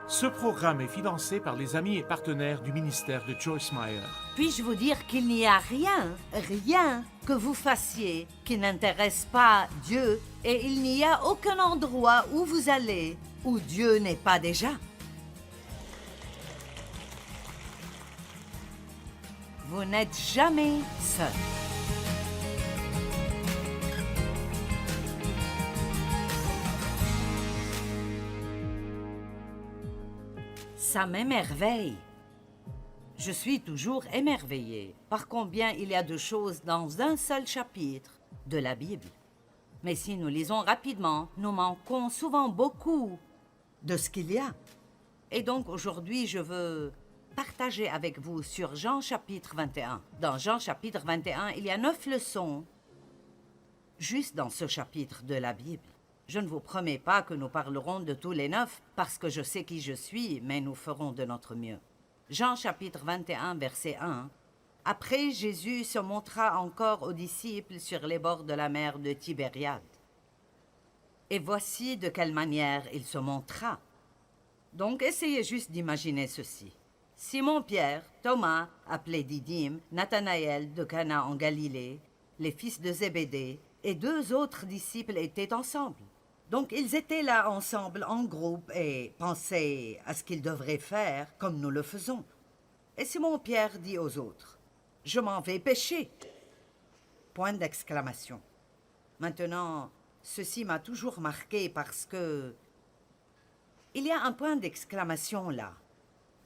Ce programme est financé par les amis et partenaires du ministère de Joyce Meyer. Puis-je vous dire qu'il n'y a rien que vous fassiez qui n'intéresse pas Dieu, et il n'y a aucun endroit où vous allez où Dieu n'est pas déjà. Vous n'êtes jamais seul. Ça m'émerveille. Je suis toujours émerveillée par combien il y a de choses dans un seul chapitre de la Bible. Mais si nous lisons rapidement, nous manquons souvent beaucoup de ce qu'il y a. Et donc aujourd'hui, je veux partager avec vous sur Jean chapitre 21. Dans Jean chapitre 21, il y a 9 leçons juste dans ce chapitre de la Bible. Je ne vous promets pas que nous parlerons de tous les 9 parce que je sais qui je suis, mais nous ferons de notre mieux. Jean chapitre 21, verset 1. Après, Jésus se montra encore aux disciples sur les bords de la mer de Tibériade. Et voici de quelle manière il se montra. Donc, essayez juste d'imaginer ceci. Simon-Pierre, Thomas, appelé Didyme, Nathanaël de Cana en Galilée, les fils de Zébédée et 2 autres disciples étaient ensemble. Donc, ils étaient là ensemble en groupe et pensaient à ce qu'ils devraient faire comme nous le faisons. Et Simon-Pierre dit aux autres, « Je m'en vais pêcher. » Point d'exclamation. Maintenant, ceci m'a toujours marqué parce que il y a un point d'exclamation là.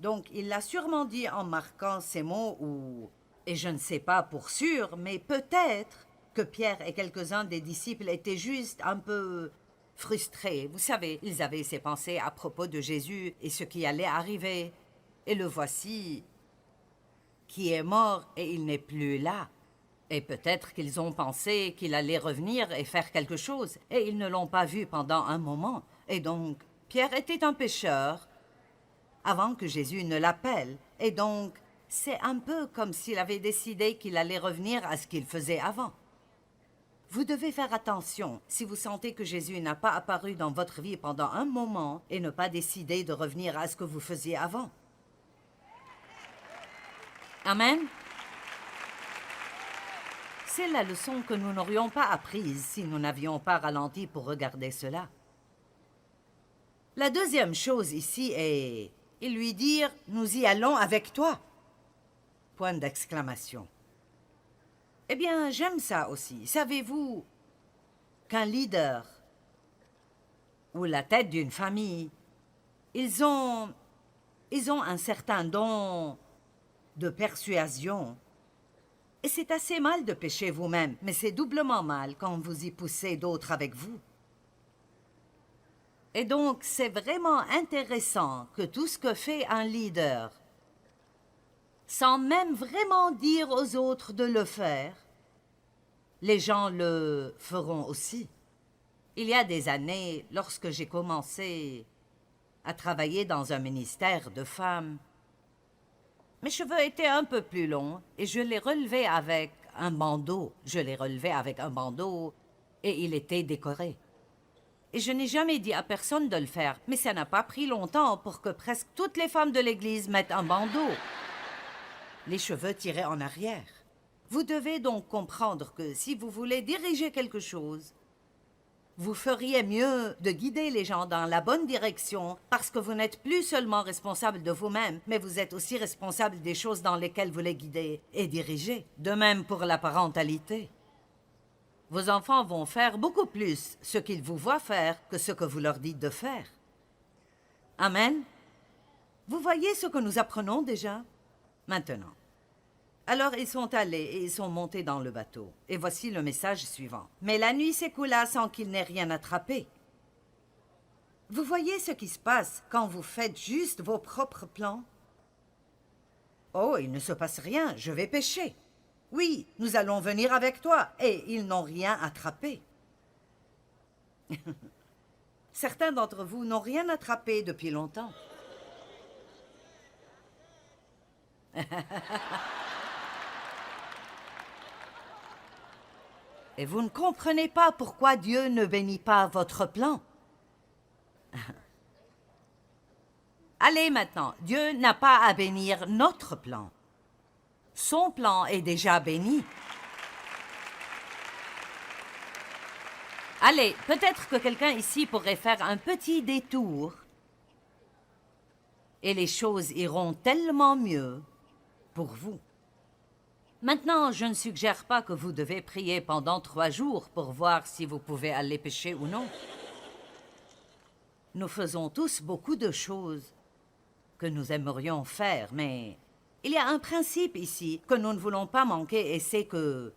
Donc, il l'a sûrement dit en marquant ces mots ou... Et je ne sais pas pour sûr, mais peut-être que Pierre et quelques-uns des disciples étaient juste un peu frustrés. Vous savez, ils avaient ces pensées à propos de Jésus et ce qui allait arriver. Et le voici qui est mort et il n'est plus là. Et peut-être qu'ils ont pensé qu'il allait revenir et faire quelque chose, et ils ne l'ont pas vu pendant un moment. Et donc, Pierre était un pécheur avant que Jésus ne l'appelle. Et donc, c'est un peu comme s'il avait décidé qu'il allait revenir à ce qu'il faisait avant. Vous devez faire attention si vous sentez que Jésus n'a pas apparu dans votre vie pendant un moment et ne pas décider de revenir à ce que vous faisiez avant. Amen. C'est la leçon que nous n'aurions pas apprise si nous n'avions pas ralenti pour regarder cela. La deuxième chose ici est... Ils lui dirent, « Nous y allons avec toi. » Point d'exclamation. Eh bien, j'aime ça aussi. Savez-vous qu'un leader ou la tête d'une famille, ils ont un certain don de persuasion. Et c'est assez mal de pécher vous-même, mais c'est doublement mal quand vous y poussez d'autres avec vous. Et donc, c'est vraiment intéressant que tout ce que fait un leader, sans même vraiment dire aux autres de le faire, les gens le feront aussi. Il y a des années, lorsque j'ai commencé à travailler dans un ministère de femmes, mes cheveux étaient un peu plus longs et je les relevais avec un bandeau. Et il était décoré. Et je n'ai jamais dit à personne de le faire, mais ça n'a pas pris longtemps pour que presque toutes les femmes de l'Église mettent un bandeau. Les cheveux tirés en arrière. Vous devez donc comprendre que si vous voulez diriger quelque chose, vous feriez mieux de guider les gens dans la bonne direction parce que vous n'êtes plus seulement responsable de vous-même, mais vous êtes aussi responsable des choses dans lesquelles vous les guidez et dirigez. De même pour la parentalité. Vos enfants vont faire beaucoup plus ce qu'ils vous voient faire que ce que vous leur dites de faire. Amen. Vous voyez ce que nous apprenons déjà? Maintenant. Alors ils sont allés et ils sont montés dans le bateau. Et voici le message suivant. Mais la nuit s'écoula sans qu'ils n'aient rien attrapé. Vous voyez ce qui se passe quand vous faites juste vos propres plans? Oh, il ne se passe rien, je vais pêcher. Oui, nous allons venir avec toi. Et ils n'ont rien attrapé. Certains d'entre vous n'ont rien attrapé depuis longtemps. Et vous ne comprenez pas pourquoi Dieu ne bénit pas votre plan. Allez maintenant, Dieu n'a pas à bénir notre plan. Son plan est déjà béni. Allez, peut-être que quelqu'un ici pourrait faire un petit détour et les choses iront tellement mieux pour vous. Maintenant, je ne suggère pas que vous devez prier pendant 3 jours pour voir si vous pouvez aller pécher ou non. Nous faisons tous beaucoup de choses que nous aimerions faire, mais il y a un principe ici que nous ne voulons pas manquer, et c'est que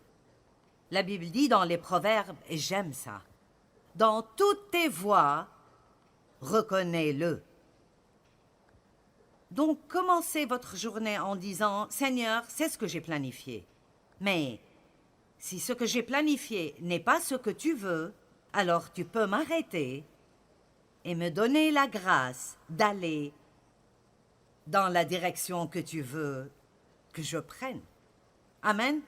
la Bible dit dans les Proverbes, et j'aime ça, « Dans toutes tes voies, reconnais-le. » Donc, commencez votre journée en disant, « Seigneur, c'est ce que j'ai planifié. Mais si ce que j'ai planifié n'est pas ce que tu veux, alors tu peux m'arrêter et me donner la grâce d'aller dans la direction que tu veux que je prenne. » Amen.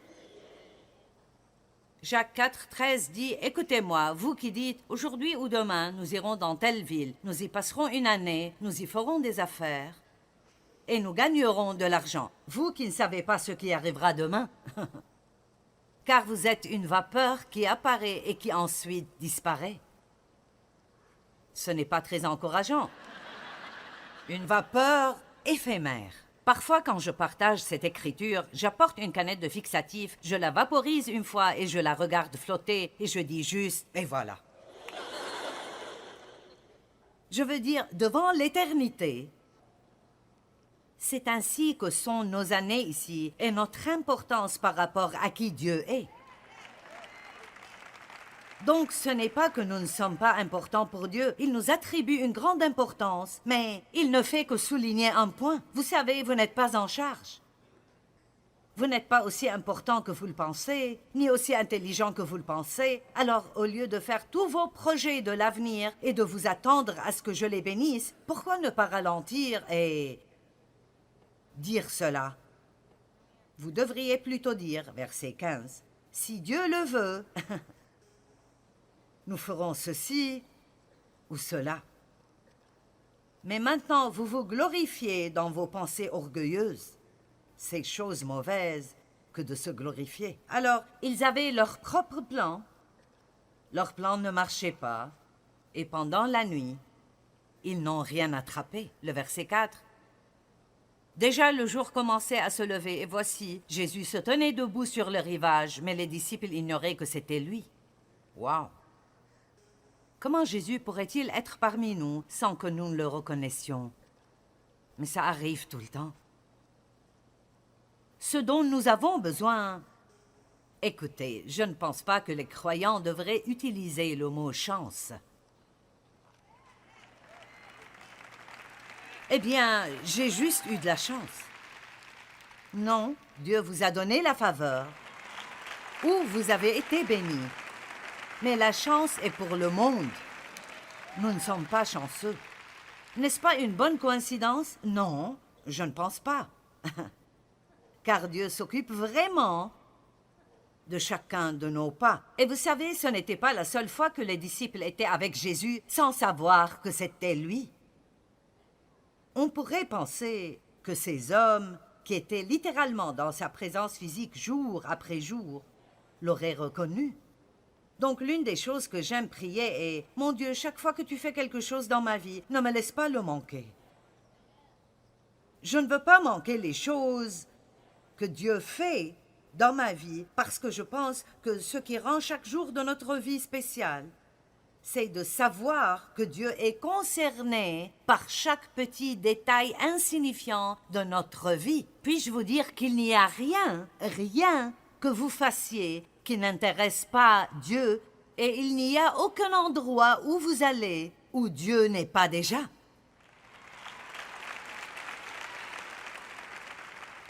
Jacques 4, 13 dit, « Écoutez-moi, vous qui dites, aujourd'hui ou demain, nous irons dans telle ville, nous y passerons une année, nous y ferons des affaires, et nous gagnerons de l'argent. Vous qui ne savez pas ce qui arrivera demain, car vous êtes une vapeur qui apparaît et qui ensuite disparaît. » Ce n'est pas très encourageant. Une vapeur éphémère. Parfois, quand je partage cette écriture, j'apporte une canette de fixatif, je la vaporise une fois et je la regarde flotter et je dis juste « et voilà ». Je veux dire, devant l'éternité, c'est ainsi que sont nos années ici et notre importance par rapport à qui Dieu est. Donc, ce n'est pas que nous ne sommes pas importants pour Dieu. Il nous attribue une grande importance, mais il ne fait que souligner un point. Vous savez, vous n'êtes pas en charge. Vous n'êtes pas aussi important que vous le pensez, ni aussi intelligent que vous le pensez. Alors, au lieu de faire tous vos projets de l'avenir et de vous attendre à ce que je les bénisse, pourquoi ne pas ralentir et dire cela? Vous devriez plutôt dire, verset 15, « Si Dieu le veut, nous ferons ceci ou cela. » Mais maintenant, vous vous glorifiez dans vos pensées orgueilleuses. C'est chose mauvaise que de se glorifier. Alors, ils avaient leur propre plan. Leur plan ne marchait pas. Et pendant la nuit, ils n'ont rien attrapé. Le verset 4. Déjà le jour commençait à se lever, et voici, Jésus se tenait debout sur le rivage, mais les disciples ignoraient que c'était lui. Wow! Comment Jésus pourrait-il être parmi nous sans que nous ne le reconnaissions? Mais ça arrive tout le temps. Ce dont nous avons besoin... Écoutez, je ne pense pas que les croyants devraient utiliser le mot « chance ». Eh bien, j'ai juste eu de la chance. Non, Dieu vous a donné la faveur, ou vous avez été béni. Mais la chance est pour le monde. Nous ne sommes pas chanceux. N'est-ce pas une bonne coïncidence? Non, je ne pense pas. Car Dieu s'occupe vraiment de chacun de nos pas. Et vous savez, ce n'était pas la seule fois que les disciples étaient avec Jésus sans savoir que c'était lui. On pourrait penser que ces hommes, qui étaient littéralement dans sa présence physique jour après jour, l'auraient reconnu. Donc l'une des choses que j'aime prier est « Mon Dieu, chaque fois que tu fais quelque chose dans ma vie, ne me laisse pas le manquer. » Je ne veux pas manquer les choses que Dieu fait dans ma vie parce que je pense que ce qui rend chaque jour de notre vie spécial, c'est de savoir que Dieu est concerné par chaque petit détail insignifiant de notre vie. Puis-je vous dire qu'il n'y a rien que vous fassiez qui n'intéresse pas Dieu, et il n'y a aucun endroit où vous allez où Dieu n'est pas déjà.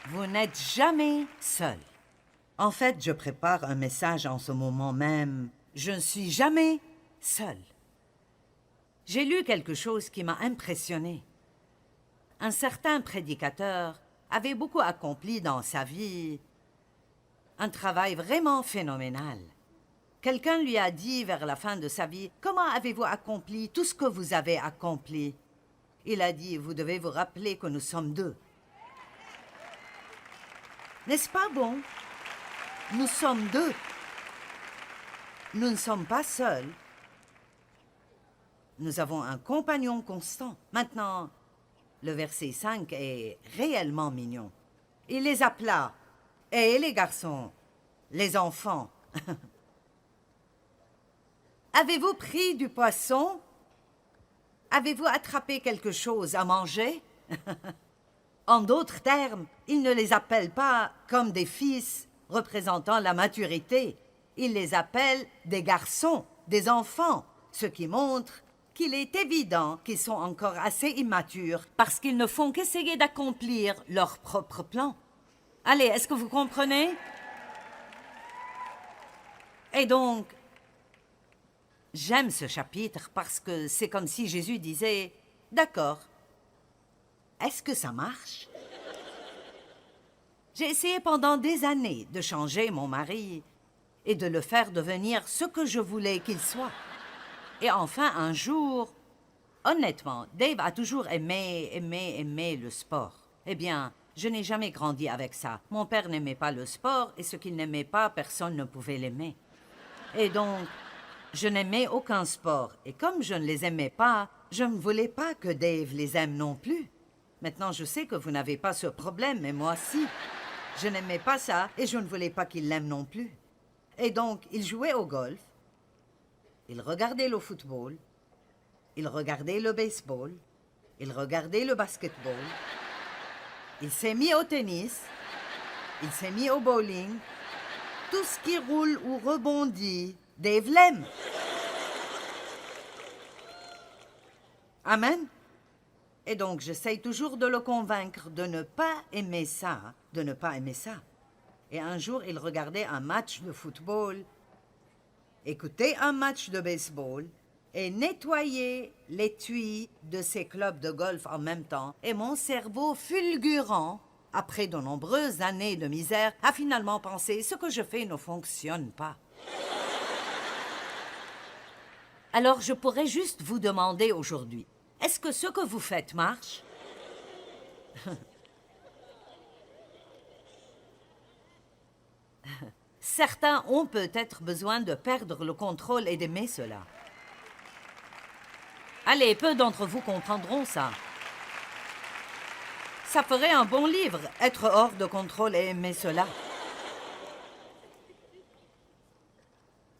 Vous n'êtes jamais seul. En fait, je prépare un message en ce moment même. Je ne suis jamais seul. J'ai lu quelque chose qui m'a impressionné. Un certain prédicateur avait beaucoup accompli dans sa vie, un travail vraiment phénoménal. Quelqu'un lui a dit vers la fin de sa vie, « Comment avez-vous accompli tout ce que vous avez accompli ?» Il a dit, vous devez vous rappeler que nous sommes deux. N'est-ce pas bon? Nous sommes deux. Nous ne sommes pas seuls. Nous avons un compagnon constant. Maintenant, le verset 5 est réellement mignon. Il les appela. Et les garçons, les enfants. Avez-vous pris du poisson? Avez-vous attrapé quelque chose à manger? En d'autres termes, il ne les appelle pas comme des fils représentant la maturité. Il les appelle des garçons, des enfants, ce qui montre qu'il est évident qu'ils sont encore assez immatures parce qu'ils ne font qu'essayer d'accomplir leur propre plan. Allez, est-ce que vous comprenez? Et donc, j'aime ce chapitre parce que c'est comme si Jésus disait « D'accord, est-ce que ça marche? » J'ai essayé pendant des années de changer mon mari et de le faire devenir ce que je voulais qu'il soit. Et enfin, un jour, honnêtement, Dave a toujours aimé le sport. Eh bien, je n'ai jamais grandi avec ça. Mon père n'aimait pas le sport et ce qu'il n'aimait pas, personne ne pouvait l'aimer. Et donc, je n'aimais aucun sport. Et comme je ne les aimais pas, je ne voulais pas que Dave les aime non plus. Maintenant, je sais que vous n'avez pas ce problème, mais moi, si. Je n'aimais pas ça et je ne voulais pas qu'il l'aime non plus. Et donc, il jouait au golf, il regardait le football, il regardait le baseball, il regardait le basketball, il s'est mis au tennis, il s'est mis au bowling. Tout ce qui roule ou rebondit, Dave l'aime. Amen. Et donc, j'essaye toujours de le convaincre de ne pas aimer ça, de ne pas aimer ça. Et un jour, il regardait un match de football, écoutait un match de baseball et nettoyait l'étui de ses clubs de golf en même temps. Et mon cerveau fulgurant, après de nombreuses années de misère, a finalement pensé « ce que je fais ne fonctionne pas ». Alors, je pourrais juste vous demander aujourd'hui, est-ce que ce que vous faites marche? Certains ont peut-être besoin de perdre le contrôle et d'aimer cela. Allez, peu d'entre vous comprendront ça. Ça ferait un bon livre, être hors de contrôle et aimer cela.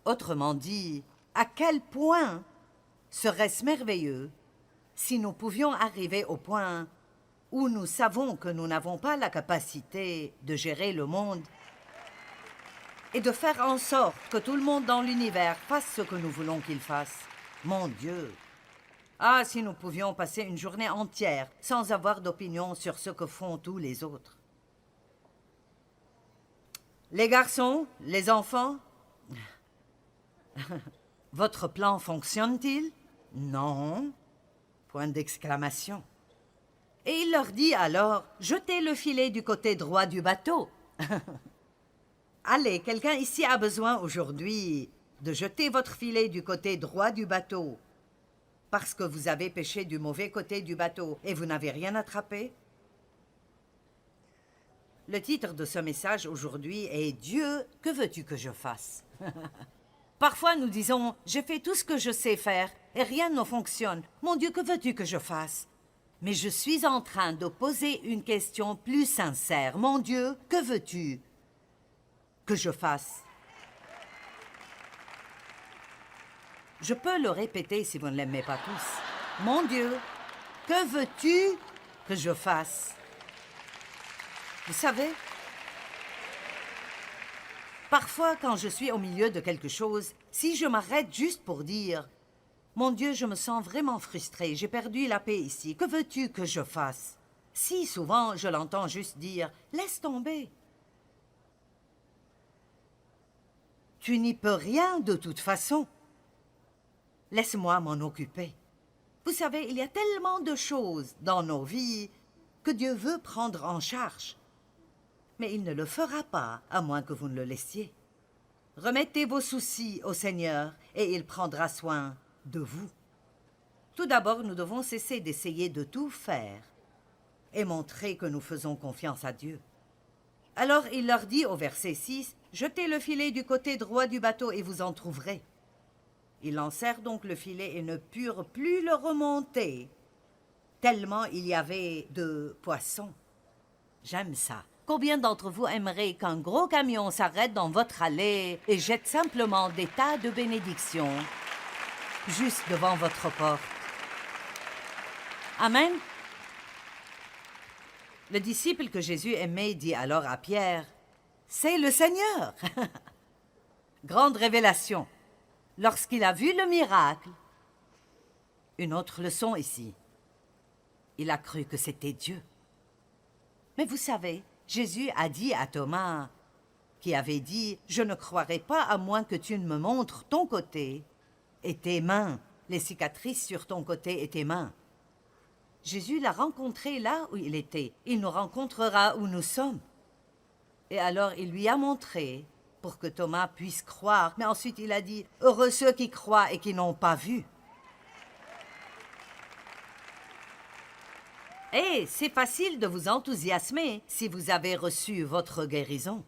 Autrement dit, à quel point serait-ce merveilleux si nous pouvions arriver au point où nous savons que nous n'avons pas la capacité de gérer le monde et de faire en sorte que tout le monde dans l'univers fasse ce que nous voulons qu'il fasse. Mon Dieu! Ah, si nous pouvions passer une journée entière sans avoir d'opinion sur ce que font tous les autres. Les garçons, les enfants, votre plan fonctionne-t-il? Non. Point d'exclamation. Et il leur dit alors, jetez le filet du côté droit du bateau. Allez, quelqu'un ici a besoin aujourd'hui de jeter votre filet du côté droit du bateau parce que vous avez pêché du mauvais côté du bateau et vous n'avez rien attrapé? Le titre de ce message aujourd'hui est « Dieu, que veux-tu que je fasse ?» Parfois nous disons « J'ai fait tout ce que je sais faire et rien ne fonctionne. Mon Dieu, que veux-tu que je fasse ?» Mais je suis en train de poser une question plus sincère. « Mon Dieu, que veux-tu que je fasse ?» Je peux le répéter si vous ne l'aimez pas tous. « Mon Dieu, que veux-tu que je fasse ?» Vous savez, parfois quand je suis au milieu de quelque chose, si je m'arrête juste pour dire « Mon Dieu, je me sens vraiment frustrée, j'ai perdu la paix ici, que veux-tu que je fasse ?» Si souvent je l'entends juste dire « Laisse tomber. Tu n'y peux rien de toute façon. Laisse-moi m'en occuper. » Vous savez, il y a tellement de choses dans nos vies que Dieu veut prendre en charge. Mais il ne le fera pas, à moins que vous ne le laissiez. Remettez vos soucis au Seigneur et il prendra soin de vous. Tout d'abord, nous devons cesser d'essayer de tout faire et montrer que nous faisons confiance à Dieu. Alors il leur dit au verset 6, « Jetez le filet du côté droit du bateau et vous en trouverez. » Ils lancèrent donc le filet et ne purent plus le remonter, tellement il y avait de poissons. J'aime ça. Combien d'entre vous aimeraient qu'un gros camion s'arrête dans votre allée et jette simplement des tas de bénédictions juste devant votre porte? Amen. Le disciple que Jésus aimait dit alors à Pierre, « C'est le Seigneur !» Grande révélation. Lorsqu'il a vu le miracle, une autre leçon ici. Il a cru que c'était Dieu. Mais vous savez, Jésus a dit à Thomas, qui avait dit, « Je ne croirai pas à moins que tu ne me montres ton côté et tes mains, les cicatrices sur ton côté et tes mains. » Jésus l'a rencontré là où il était. Il nous rencontrera où nous sommes. Et alors il lui a montré pour que Thomas puisse croire. Mais ensuite il a dit, « Heureux ceux qui croient et qui n'ont pas vu. » Et c'est facile de vous enthousiasmer si vous avez reçu votre guérison.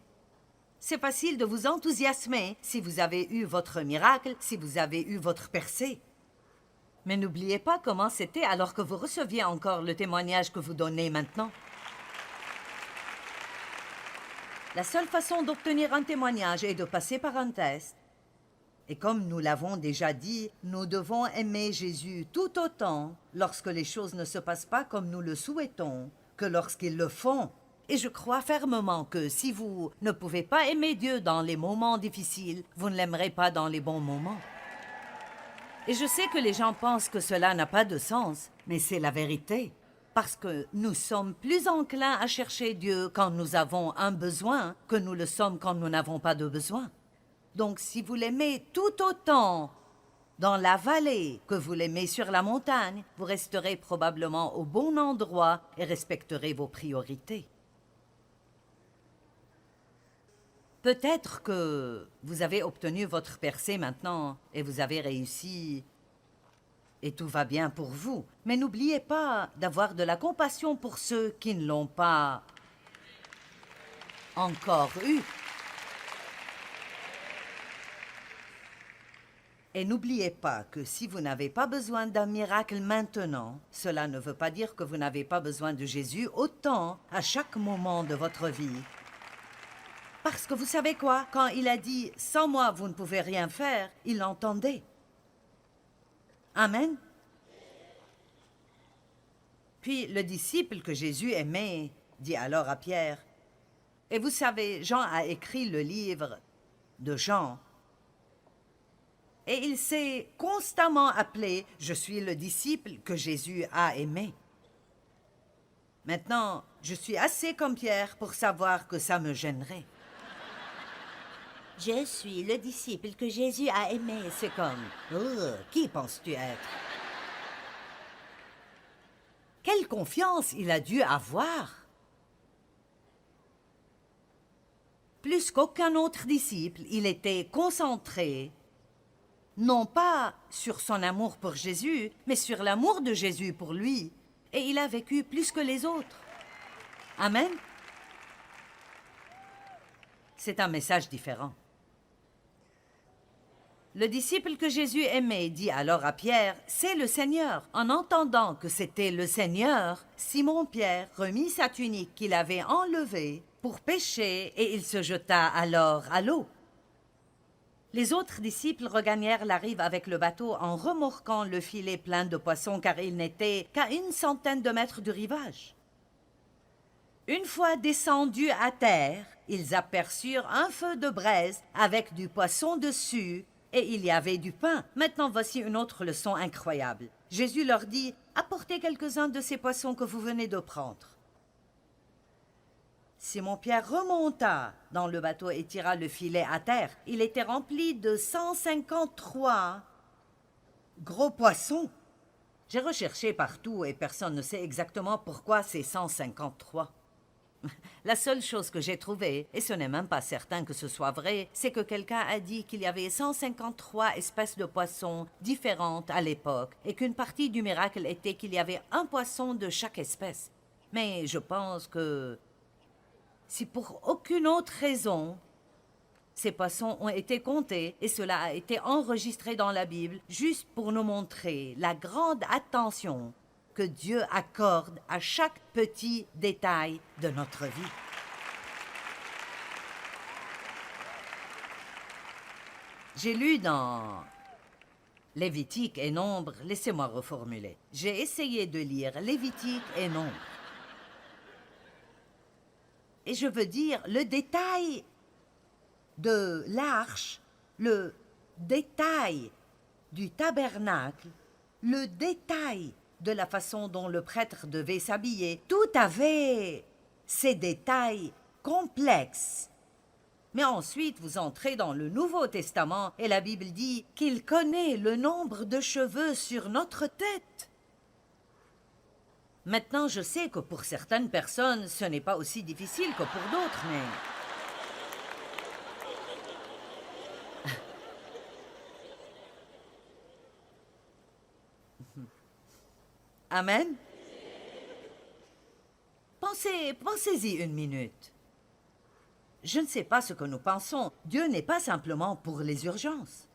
C'est facile de vous enthousiasmer si vous avez eu votre miracle, si vous avez eu votre percée. Mais n'oubliez pas comment c'était alors que vous receviez encore le témoignage que vous donnez maintenant. La seule façon d'obtenir un témoignage est de passer par un test. Et comme nous l'avons déjà dit, nous devons aimer Jésus tout autant lorsque les choses ne se passent pas comme nous le souhaitons que lorsqu'ils le font. Et je crois fermement que si vous ne pouvez pas aimer Dieu dans les moments difficiles, vous ne l'aimerez pas dans les bons moments. Et je sais que les gens pensent que cela n'a pas de sens, mais c'est la vérité. Parce que nous sommes plus enclins à chercher Dieu quand nous avons un besoin que nous le sommes quand nous n'avons pas de besoin. Donc si vous l'aimez tout autant dans la vallée que vous l'aimez sur la montagne, vous resterez probablement au bon endroit et respecterez vos priorités. Peut-être que vous avez obtenu votre percée maintenant et vous avez réussi et tout va bien pour vous. Mais n'oubliez pas d'avoir de la compassion pour ceux qui ne l'ont pas encore eu. Et n'oubliez pas que si vous n'avez pas besoin d'un miracle maintenant, cela ne veut pas dire que vous n'avez pas besoin de Jésus autant à chaque moment de votre vie. Parce que vous savez quoi? Quand il a dit « Sans moi, vous ne pouvez rien faire », il l'entendait. Amen. Puis le disciple que Jésus aimait dit alors à Pierre, « Et vous savez, Jean a écrit le livre de Jean. Et il s'est constamment appelé « Je suis le disciple que Jésus a aimé ». Maintenant, je suis assez comme Pierre pour savoir que ça me gênerait. Je suis le disciple que Jésus a aimé. C'est comme, qui penses-tu être? Quelle confiance il a dû avoir! Plus qu'aucun autre disciple, il était concentré, non pas sur son amour pour Jésus, mais sur l'amour de Jésus pour lui. Et il a vécu plus que les autres. Amen. C'est un message différent. Le disciple que Jésus aimait dit alors à Pierre, « C'est le Seigneur. » En entendant que c'était le Seigneur, Simon-Pierre remit sa tunique qu'il avait enlevée pour pêcher et il se jeta alors à l'eau. Les autres disciples regagnèrent la rive avec le bateau en remorquant le filet plein de poissons car ils n'étaient qu'à 100 de mètres du rivage. Une fois descendus à terre, ils aperçurent un feu de braise avec du poisson dessus et il y avait du pain. Maintenant, voici une autre leçon incroyable. Jésus leur dit, « Apportez quelques-uns de ces poissons que vous venez de prendre. » Simon-Pierre remonta dans le bateau et tira le filet à terre. Il était rempli de 153 gros poissons. J'ai recherché partout et personne ne sait exactement pourquoi c'est 153. La seule chose que j'ai trouvée, et ce n'est même pas certain que ce soit vrai, c'est que quelqu'un a dit qu'il y avait 153 espèces de poissons différentes à l'époque et qu'une partie du miracle était qu'il y avait un poisson de chaque espèce. Mais je pense que si pour aucune autre raison, ces poissons ont été comptés et cela a été enregistré dans la Bible juste pour nous montrer la grande attention que Dieu accorde à chaque petit détail de notre vie. J'ai lu dans Lévitique et Nombre, laissez-moi reformuler. J'ai essayé de lire Lévitique et Nombre. Et je veux dire, le détail de l'arche, le détail du tabernacle, le détail de la façon dont le prêtre devait s'habiller, tout avait ces détails complexes. Mais ensuite, vous entrez dans le Nouveau Testament et la Bible dit qu'il connaît le nombre de cheveux sur notre tête. Maintenant, je sais que pour certaines personnes, ce n'est pas aussi difficile que pour d'autres, mais... Amen. Pensez-y une minute. Je ne sais pas ce que nous pensons. Dieu n'est pas simplement pour les urgences.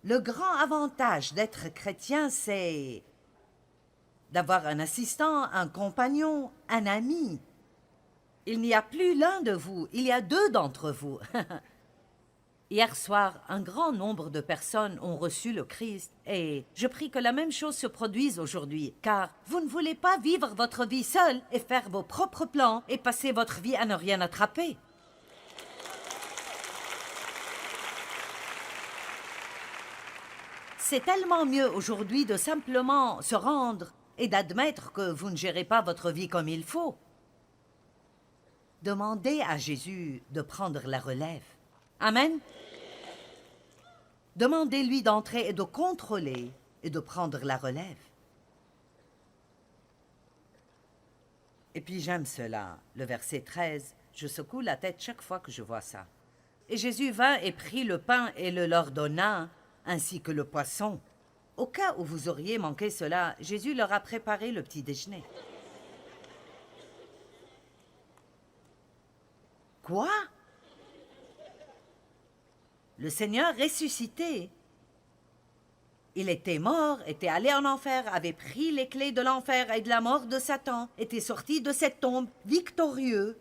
Le grand avantage d'être chrétien, c'est d'avoir un assistant, un compagnon, un ami. Il n'y a plus l'un de vous, il y a deux d'entre vous. Hier soir, un grand nombre de personnes ont reçu le Christ et je prie que la même chose se produise aujourd'hui, car vous ne voulez pas vivre votre vie seule et faire vos propres plans et passer votre vie à ne rien attraper. C'est tellement mieux aujourd'hui de simplement se rendre et d'admettre que vous ne gérez pas votre vie comme il faut. Demandez à Jésus de prendre la relève. Amen. Demandez-lui d'entrer et de contrôler et de prendre la relève. Et puis j'aime cela, le verset 13, je secoue la tête chaque fois que je vois ça. Et Jésus vint et prit le pain et le leur donna, ainsi que le poisson. Au cas où vous auriez manqué cela, Jésus leur a préparé le petit déjeuner. Quoi? Le Seigneur ressuscité. Il était mort, était allé en enfer, avait pris les clés de l'enfer et de la mort de Satan, était sorti de cette tombe victorieux,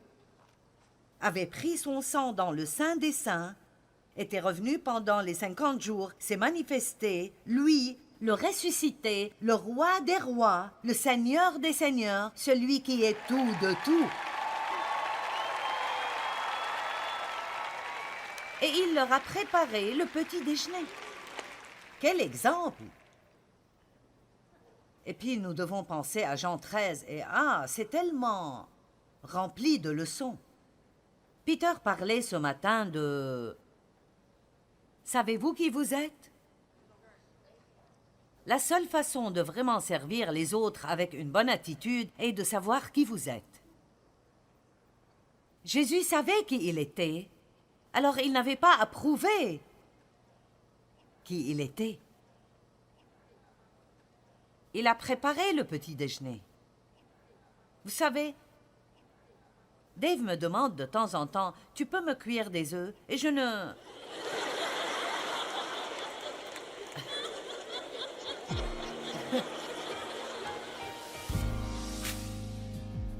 avait pris son sang dans le Saint des Saints, était revenu pendant les 50 jours, s'est manifesté, lui, le ressuscité, le roi des rois, le Seigneur des seigneurs, celui qui est tout de tout. Et il leur a préparé le petit déjeuner. Quel exemple! Et puis nous devons penser à Jean 13 et c'est tellement rempli de leçons. Peter parlait ce matin de... Savez-vous qui vous êtes? La seule façon de vraiment servir les autres avec une bonne attitude est de savoir qui vous êtes. Jésus savait qui il était. Alors il n'avait pas à prouver qui il était. Il a préparé le petit déjeuner. Vous savez, Dave me demande de temps en temps, « Tu peux me cuire des œufs ?» Et je ne...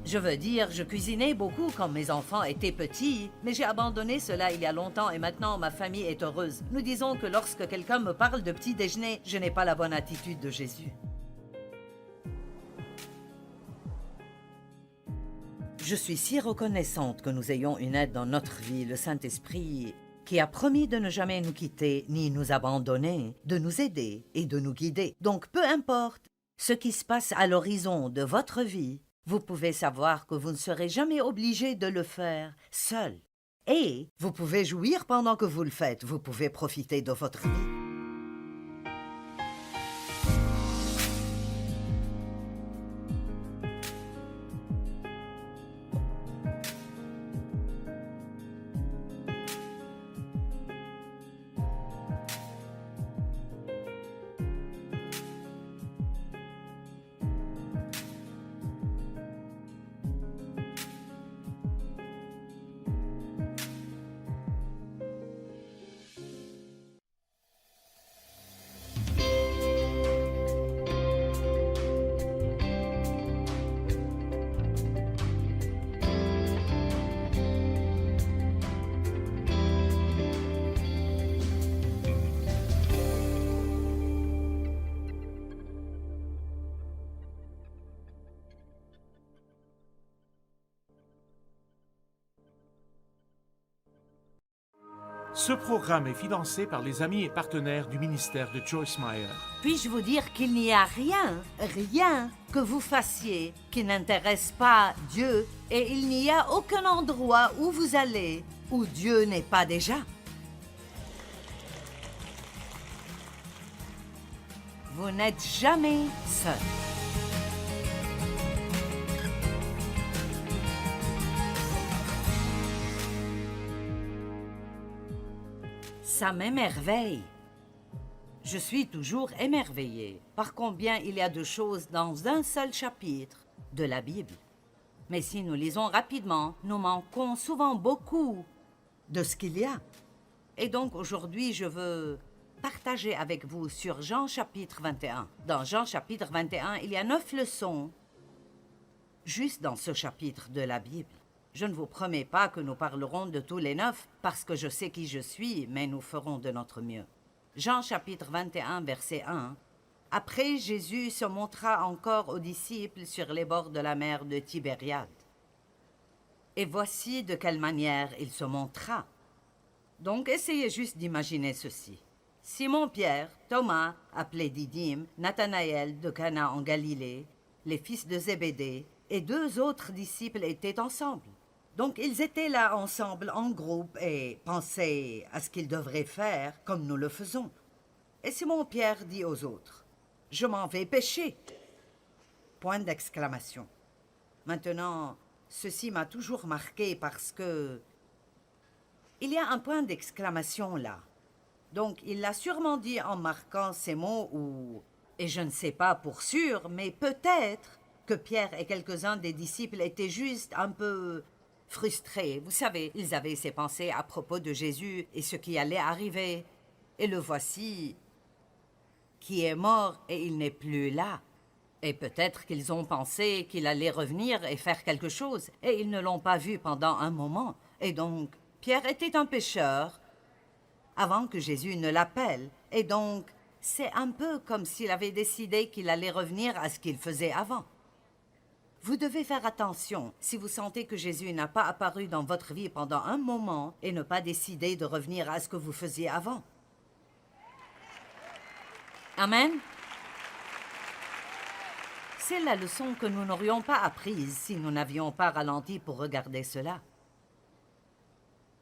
Je veux dire, je cuisinais beaucoup quand mes enfants étaient petits, mais j'ai abandonné cela il y a longtemps et maintenant ma famille est heureuse. Nous disons que lorsque quelqu'un me parle de petit déjeuner, je n'ai pas la bonne attitude de Jésus. Je suis si reconnaissante que nous ayons une aide dans notre vie, le Saint-Esprit, qui a promis de ne jamais nous quitter ni nous abandonner, de nous aider et de nous guider. Donc peu importe ce qui se passe à l'horizon de votre vie, vous pouvez savoir que vous ne serez jamais obligé de le faire seul. Et vous pouvez jouir pendant que vous le faites. Vous pouvez profiter de votre vie. Ce programme est financé par les amis et partenaires du ministère de Joyce Meyer. Puis-je vous dire qu'il n'y a rien que vous fassiez qui n'intéresse pas Dieu, et il n'y a aucun endroit où vous allez où Dieu n'est pas déjà. Vous n'êtes jamais seul. Ça m'émerveille. Je suis toujours émerveillée par combien il y a de choses dans un seul chapitre de la Bible. Mais si nous lisons rapidement, nous manquons souvent beaucoup de ce qu'il y a. Et donc aujourd'hui, je veux partager avec vous sur Jean chapitre 21. Dans Jean chapitre 21, il y a 9 leçons juste dans ce chapitre de la Bible. Je ne vous promets pas que nous parlerons de tous les 9 parce que je sais qui je suis, mais nous ferons de notre mieux. Jean chapitre 21, verset 1. Après, Jésus se montra encore aux disciples sur les bords de la mer de Tibériade. Et voici de quelle manière il se montra. Donc, essayez juste d'imaginer ceci. Simon-Pierre, Thomas, appelé Didyme, Nathanaël de Cana en Galilée, les fils de Zébédée et 2 autres disciples étaient ensemble. Donc, ils étaient là ensemble en groupe et pensaient à ce qu'ils devraient faire comme nous le faisons. Et Simon-Pierre dit aux autres, « Je m'en vais pêcher. » Point d'exclamation. Maintenant, ceci m'a toujours marqué parce que il y a un point d'exclamation là. Donc, il l'a sûrement dit en marquant ces mots ou... Et je ne sais pas pour sûr, mais peut-être que Pierre et quelques-uns des disciples étaient juste un peu frustrés. Vous savez, ils avaient ces pensées à propos de Jésus et ce qui allait arriver. Et le voici qui est mort et il n'est plus là. Et peut-être qu'ils ont pensé qu'il allait revenir et faire quelque chose, et ils ne l'ont pas vu pendant un moment. Et donc, Pierre était un pécheur avant que Jésus ne l'appelle. Et donc, c'est un peu comme s'il avait décidé qu'il allait revenir à ce qu'il faisait avant. Vous devez faire attention si vous sentez que Jésus n'a pas apparu dans votre vie pendant un moment et ne pas décider de revenir à ce que vous faisiez avant. Amen. C'est la leçon que nous n'aurions pas apprise si nous n'avions pas ralenti pour regarder cela.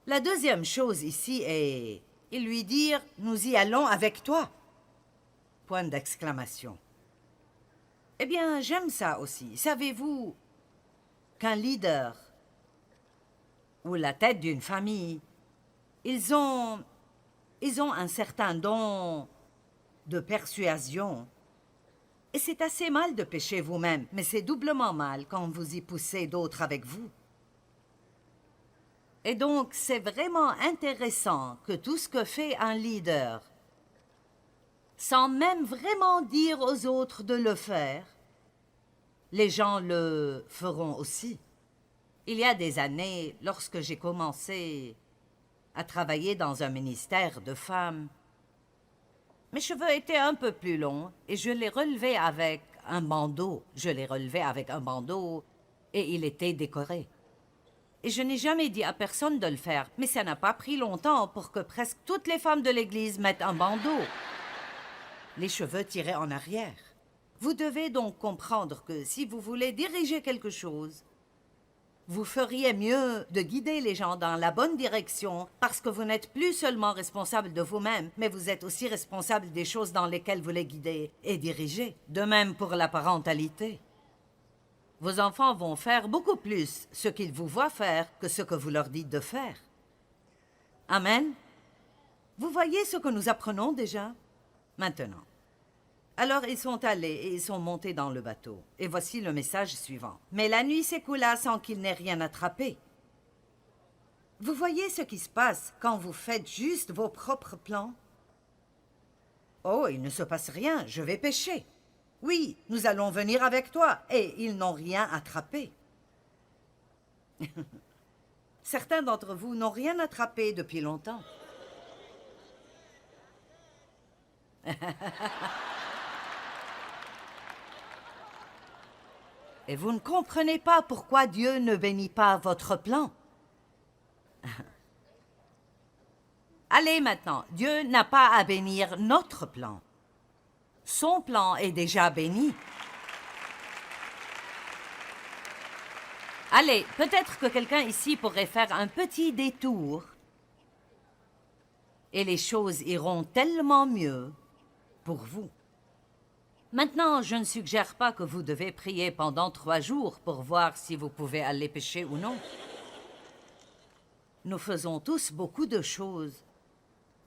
La deuxième chose ici est, ils lui dirent, « Nous y allons avec toi. » Point d'exclamation. Eh bien, j'aime ça aussi. Savez-vous qu'un leader ou la tête d'une famille, ils ont un certain don de persuasion. Et c'est assez mal de pécher vous-même, mais c'est doublement mal quand vous y poussez d'autres avec vous. Et donc, c'est vraiment intéressant que tout ce que fait un leader, sans même vraiment dire aux autres de le faire, les gens le feront aussi. Il y a des années, lorsque j'ai commencé à travailler dans un ministère de femmes, mes cheveux étaient un peu plus longs et je les relevais avec un bandeau. Et il était décoré. Et je n'ai jamais dit à personne de le faire, mais ça n'a pas pris longtemps pour que presque toutes les femmes de l'Église mettent un bandeau. Les cheveux tirés en arrière. Vous devez donc comprendre que si vous voulez diriger quelque chose, vous feriez mieux de guider les gens dans la bonne direction parce que vous n'êtes plus seulement responsable de vous-même, mais vous êtes aussi responsable des choses dans lesquelles vous les guidez et dirigez. De même pour la parentalité. Vos enfants vont faire beaucoup plus ce qu'ils vous voient faire que ce que vous leur dites de faire. Amen. Vous voyez ce que nous apprenons déjà? Maintenant. Alors ils sont allés et ils sont montés dans le bateau. Et voici le message suivant. Mais la nuit s'écoula sans qu'ils n'aient rien attrapé. Vous voyez ce qui se passe quand vous faites juste vos propres plans? Oh, il ne se passe rien, je vais pêcher. Oui, nous allons venir avec toi. Et ils n'ont rien attrapé. Certains d'entre vous n'ont rien attrapé depuis longtemps. Et vous ne comprenez pas pourquoi Dieu ne bénit pas votre plan. Allez maintenant, Dieu n'a pas à bénir notre plan. Son plan est déjà béni. Allez, peut-être que quelqu'un ici pourrait faire un petit détour. Et les choses iront tellement mieux pour vous. Maintenant, je ne suggère pas que vous devez prier pendant 3 jours pour voir si vous pouvez aller pécher ou non. Nous faisons tous beaucoup de choses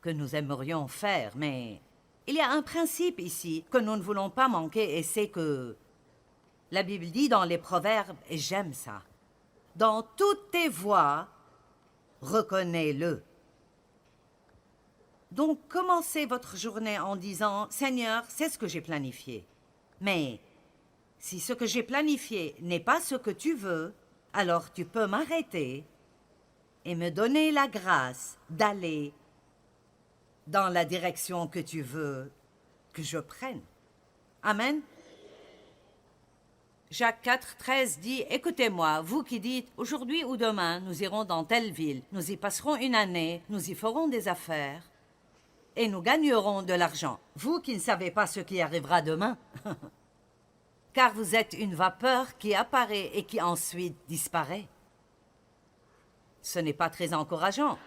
que nous aimerions faire, mais il y a un principe ici que nous ne voulons pas manquer, et c'est que la Bible dit dans les Proverbes, et j'aime ça, « Dans toutes tes voies, reconnais-le. » Donc, commencez votre journée en disant, « Seigneur, c'est ce que j'ai planifié. Mais si ce que j'ai planifié n'est pas ce que tu veux, alors tu peux m'arrêter et me donner la grâce d'aller dans la direction que tu veux que je prenne. » Amen. Jacques 4, 13 dit, « Écoutez-moi, vous qui dites, aujourd'hui ou demain, nous irons dans telle ville, nous y passerons une année, nous y ferons des affaires, et nous gagnerons de l'argent. Vous qui ne savez pas ce qui arrivera demain, car vous êtes une vapeur qui apparaît et qui ensuite disparaît. » Ce n'est pas très encourageant.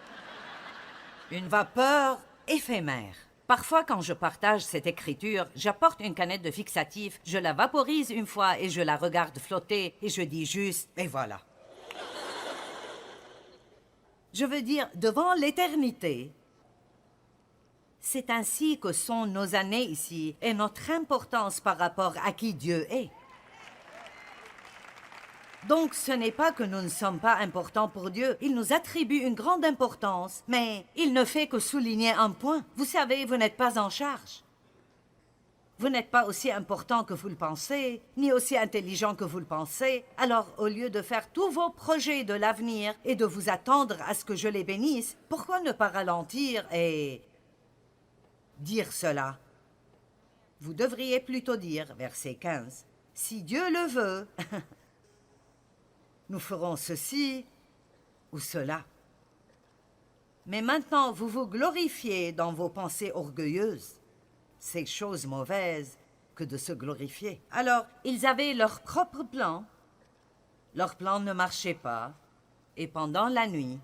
Une vapeur éphémère. Parfois, quand je partage cette écriture, j'apporte une canette de fixatif, je la vaporise une fois et je la regarde flotter et je dis juste « et voilà ». Je veux dire, devant l'éternité, c'est ainsi que sont nos années ici et notre importance par rapport à qui Dieu est. Donc, ce n'est pas que nous ne sommes pas importants pour Dieu. Il nous attribue une grande importance, mais il ne fait que souligner un point. Vous savez, vous n'êtes pas en charge. Vous n'êtes pas aussi important que vous le pensez, ni aussi intelligent que vous le pensez. Alors, au lieu de faire tous vos projets de l'avenir et de vous attendre à ce que je les bénisse, pourquoi ne pas ralentir et dire cela? Vous devriez plutôt dire, verset 15, « Si Dieu le veut, nous ferons ceci ou cela. » Mais maintenant, vous vous glorifiez dans vos pensées orgueilleuses. C'est chose mauvaise que de se glorifier. Alors, ils avaient leur propre plan. Leur plan ne marchait pas. Et pendant la nuit,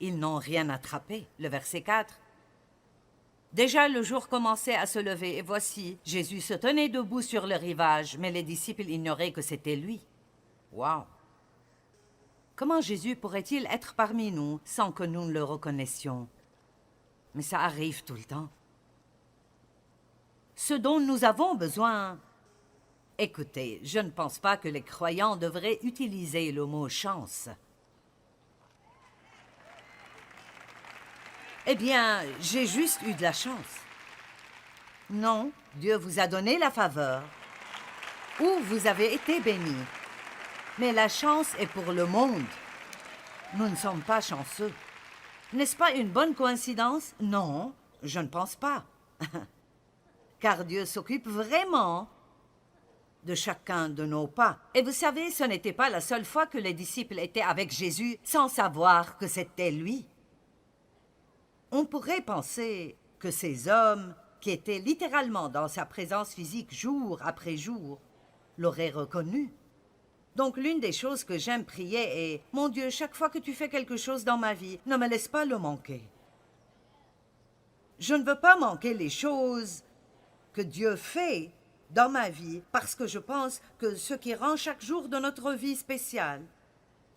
ils n'ont rien attrapé. Le verset 4. Déjà le jour commençait à se lever, et voici, Jésus se tenait debout sur le rivage, mais les disciples ignoraient que c'était lui. Wow! Comment Jésus pourrait-il être parmi nous sans que nous ne le reconnaissions? Mais ça arrive tout le temps. Ce dont nous avons besoin... Écoutez, je ne pense pas que les croyants devraient utiliser le mot « chance ». Eh bien, j'ai juste eu de la chance. Non, Dieu vous a donné la faveur, ou vous avez été béni. Mais la chance est pour le monde. Nous ne sommes pas chanceux. N'est-ce pas une bonne coïncidence? Non, je ne pense pas. Car Dieu s'occupe vraiment de chacun de nos pas. Et vous savez, ce n'était pas la seule fois que les disciples étaient avec Jésus sans savoir que c'était lui. On pourrait penser que ces hommes, qui étaient littéralement dans sa présence physique jour après jour, l'auraient reconnu. Donc l'une des choses que j'aime prier est « Mon Dieu, chaque fois que tu fais quelque chose dans ma vie, ne me laisse pas le manquer. » Je ne veux pas manquer les choses que Dieu fait dans ma vie parce que je pense que ce qui rend chaque jour de notre vie spécial,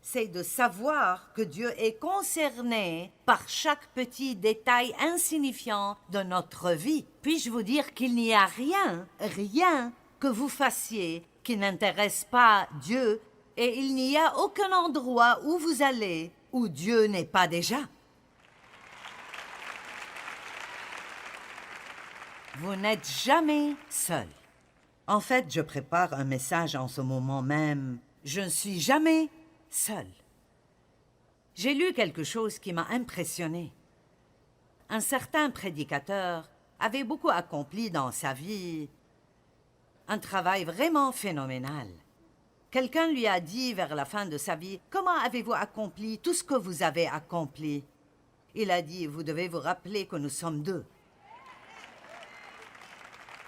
c'est de savoir que Dieu est concerné par chaque petit détail insignifiant de notre vie. Puis-je vous dire qu'il n'y a rien que vous fassiez qui n'intéresse pas Dieu, et il n'y a aucun endroit où vous allez où Dieu n'est pas déjà. Vous n'êtes jamais seul. En fait, je prépare un message en ce moment même. Je ne suis jamais seul. J'ai lu quelque chose qui m'a impressionné. Un certain prédicateur avait beaucoup accompli dans sa vie, un travail vraiment phénoménal. Quelqu'un lui a dit vers la fin de sa vie, « Comment avez-vous accompli tout ce que vous avez accompli ?» Il a dit, vous devez vous rappeler que nous sommes deux.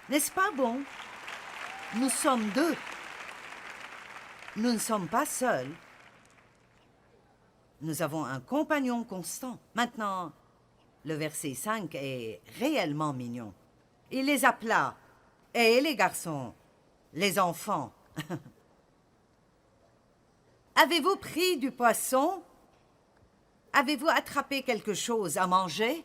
N'est-ce pas bon? Nous sommes deux. Nous ne sommes pas seuls. Nous avons un compagnon constant. Maintenant, le verset 5 est réellement mignon. Il les appela, et les garçons, les enfants. Avez-vous pris du poisson? Avez-vous attrapé quelque chose à manger?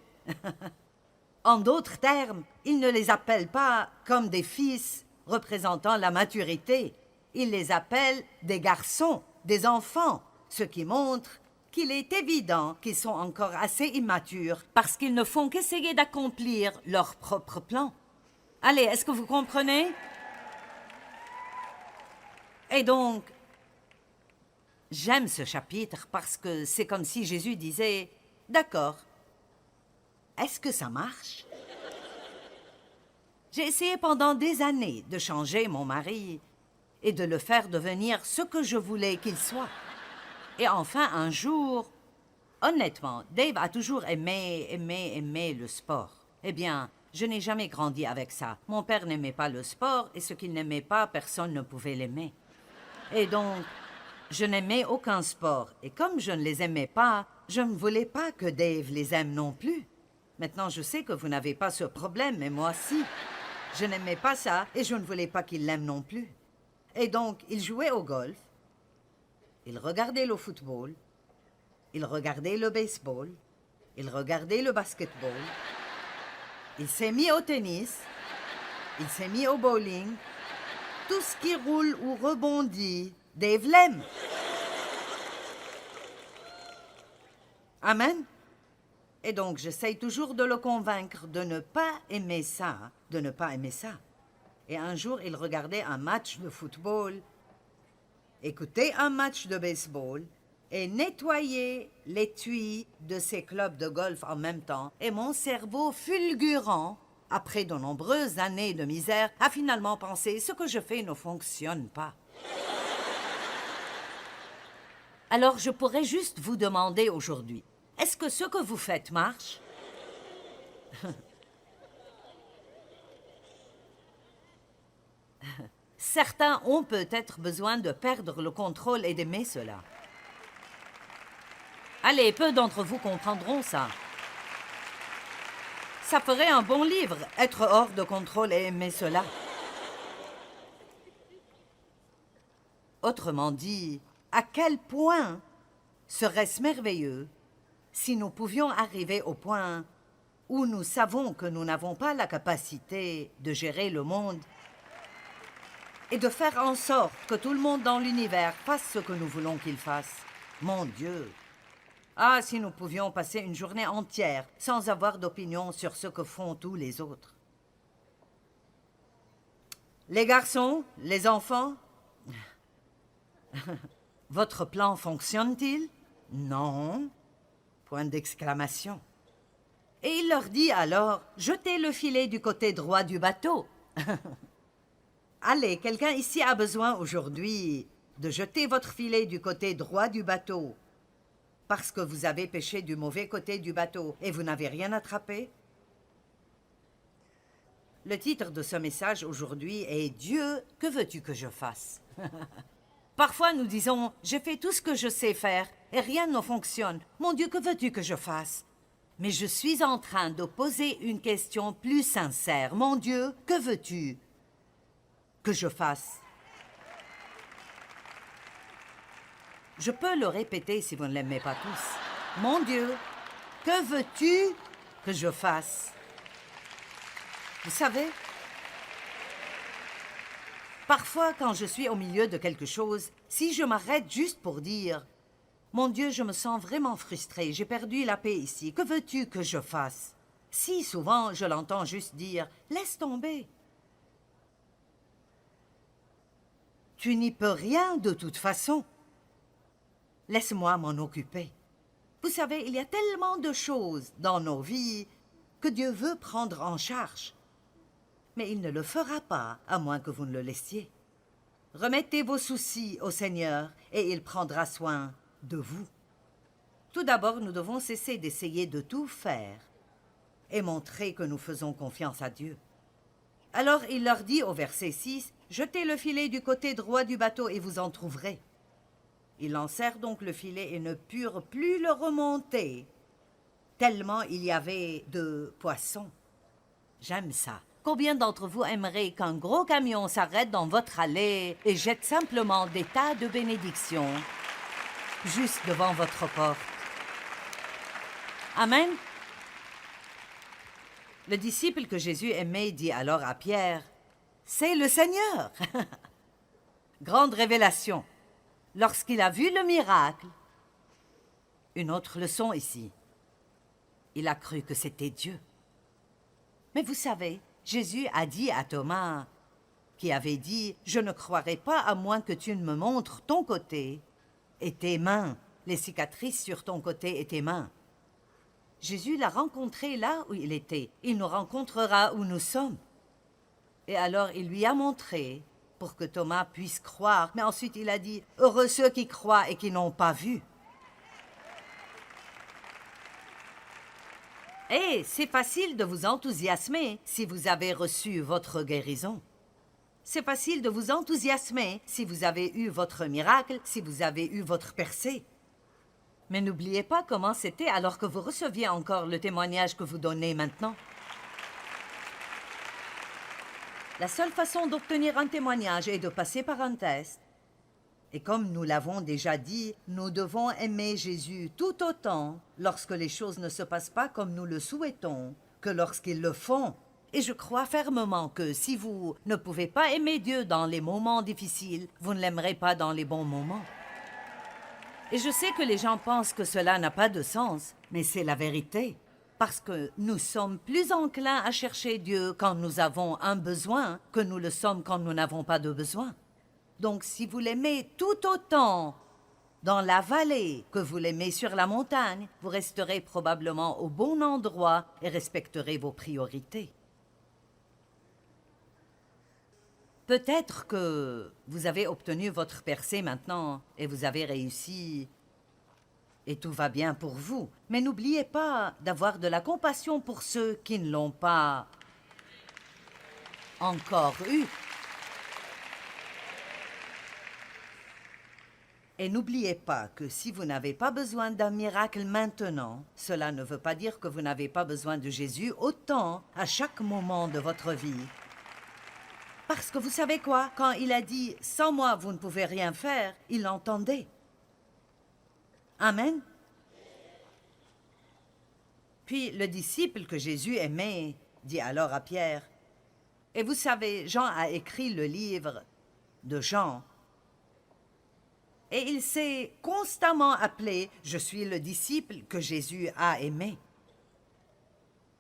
En d'autres termes, il ne les appelle pas comme des fils représentant la maturité. Il les appelle des garçons, des enfants, ce qui montre qu'il est évident qu'ils sont encore assez immatures parce qu'ils ne font qu'essayer d'accomplir leur propre plan. Allez, est-ce que vous comprenez? Et donc, j'aime ce chapitre parce que c'est comme si Jésus disait « D'accord, est-ce que ça marche? » J'ai essayé pendant des années de changer mon mari et de le faire devenir ce que je voulais qu'il soit. Et enfin, un jour, honnêtement, Dave a toujours aimé le sport. Eh bien, je n'ai jamais grandi avec ça. Mon père n'aimait pas le sport et ce qu'il n'aimait pas, personne ne pouvait l'aimer. Et donc, je n'aimais aucun sport. Et comme je ne les aimais pas, je ne voulais pas que Dave les aime non plus. Maintenant, je sais que vous n'avez pas ce problème, mais moi, si. Je n'aimais pas ça et je ne voulais pas qu'il l'aime non plus. Et donc, il jouait au golf, il regardait le football, il regardait le baseball, il regardait le basketball, il s'est mis au tennis, il s'est mis au bowling. Tout ce qui roule ou rebondit, Dave l'aime. Amen. Et donc, j'essaye toujours de le convaincre de ne pas aimer ça, de ne pas aimer ça. Et un jour, il regardait un match de football, écoutait un match de baseball et nettoyait l'étui de ses clubs de golf en même temps. Et mon cerveau fulgurant, après de nombreuses années de misère, a finalement pensé « ce que je fais ne fonctionne pas ». Alors, je pourrais juste vous demander aujourd'hui, est-ce que ce que vous faites marche? Certains ont peut-être besoin de perdre le contrôle et d'aimer cela. Allez, peu d'entre vous comprendront ça. Ça ferait un bon livre, être hors de contrôle et aimer cela. Autrement dit, à quel point serait-ce merveilleux si nous pouvions arriver au point où nous savons que nous n'avons pas la capacité de gérer le monde et de faire en sorte que tout le monde dans l'univers fasse ce que nous voulons qu'il fasse. Mon Dieu! Ah, si nous pouvions passer une journée entière sans avoir d'opinion sur ce que font tous les autres. Les garçons, les enfants, votre plan fonctionne-t-il? Non. Point d'exclamation. Et il leur dit alors, jetez le filet du côté droit du bateau. Allez, quelqu'un ici a besoin aujourd'hui de jeter votre filet du côté droit du bateau parce que vous avez pêché du mauvais côté du bateau et vous n'avez rien attrapé? Le titre de ce message aujourd'hui est « Dieu, que veux-tu que je fasse ?» Parfois nous disons « J'ai fait tout ce que je sais faire et rien ne fonctionne. Mon Dieu, que veux-tu que je fasse ?» Mais je suis en train de poser une question plus sincère. « Mon Dieu, que veux-tu que je fasse ?» Je peux le répéter si vous ne l'aimez pas tous. « Mon Dieu, que veux-tu que je fasse ?» Vous savez, parfois quand je suis au milieu de quelque chose, si je m'arrête juste pour dire « Mon Dieu, je me sens vraiment frustré, j'ai perdu la paix ici, que veux-tu que je fasse ?» Si souvent je l'entends juste dire « Laisse tomber. Tu n'y peux rien de toute façon. Laisse-moi m'en occuper. » Vous savez, il y a tellement de choses dans nos vies que Dieu veut prendre en charge. Mais il ne le fera pas, à moins que vous ne le laissiez. Remettez vos soucis au Seigneur et il prendra soin de vous. Tout d'abord, nous devons cesser d'essayer de tout faire et montrer que nous faisons confiance à Dieu. Alors il leur dit au verset 6, « Jetez le filet du côté droit du bateau et vous en trouverez. » Ils lancèrent donc le filet et ne purent plus le remonter, tellement il y avait de poissons. J'aime ça. Combien d'entre vous aimeraient qu'un gros camion s'arrête dans votre allée et jette simplement des tas de bénédictions juste devant votre porte? Amen. Le disciple que Jésus aimait dit alors à Pierre, « C'est le Seigneur !» Grande révélation. Lorsqu'il a vu le miracle, une autre leçon ici. Il a cru que c'était Dieu. Mais vous savez, Jésus a dit à Thomas, qui avait dit, « Je ne croirai pas à moins que tu ne me montres ton côté et tes mains, les cicatrices sur ton côté et tes mains. » Jésus l'a rencontré là où il était. Il nous rencontrera où nous sommes. Et alors il lui a montré pour que Thomas puisse croire. Mais ensuite il a dit, « Heureux ceux qui croient et qui n'ont pas vu. » Et c'est facile de vous enthousiasmer si vous avez reçu votre guérison. C'est facile de vous enthousiasmer si vous avez eu votre miracle, si vous avez eu votre percée. Mais n'oubliez pas comment c'était alors que vous receviez encore le témoignage que vous donnez maintenant. La seule façon d'obtenir un témoignage est de passer par un test. Et comme nous l'avons déjà dit, nous devons aimer Jésus tout autant lorsque les choses ne se passent pas comme nous le souhaitons que lorsqu'ils le font. Et je crois fermement que si vous ne pouvez pas aimer Dieu dans les moments difficiles, vous ne l'aimerez pas dans les bons moments. Et je sais que les gens pensent que cela n'a pas de sens, mais c'est la vérité. Parce que nous sommes plus enclins à chercher Dieu quand nous avons un besoin que nous le sommes quand nous n'avons pas de besoin. Donc si vous l'aimez tout autant dans la vallée que vous l'aimez sur la montagne, vous resterez probablement au bon endroit et respecterez vos priorités. Peut-être que vous avez obtenu votre percée maintenant et vous avez réussi et tout va bien pour vous. Mais n'oubliez pas d'avoir de la compassion pour ceux qui ne l'ont pas encore eu. Et n'oubliez pas que si vous n'avez pas besoin d'un miracle maintenant, cela ne veut pas dire que vous n'avez pas besoin de Jésus autant à chaque moment de votre vie. Parce que vous savez quoi? Quand il a dit « Sans moi, vous ne pouvez rien faire », il l'entendait. Amen. Puis le disciple que Jésus aimait dit alors à Pierre, « Et vous savez, Jean a écrit le livre de Jean. Et il s'est constamment appelé « Je suis le disciple que Jésus a aimé ».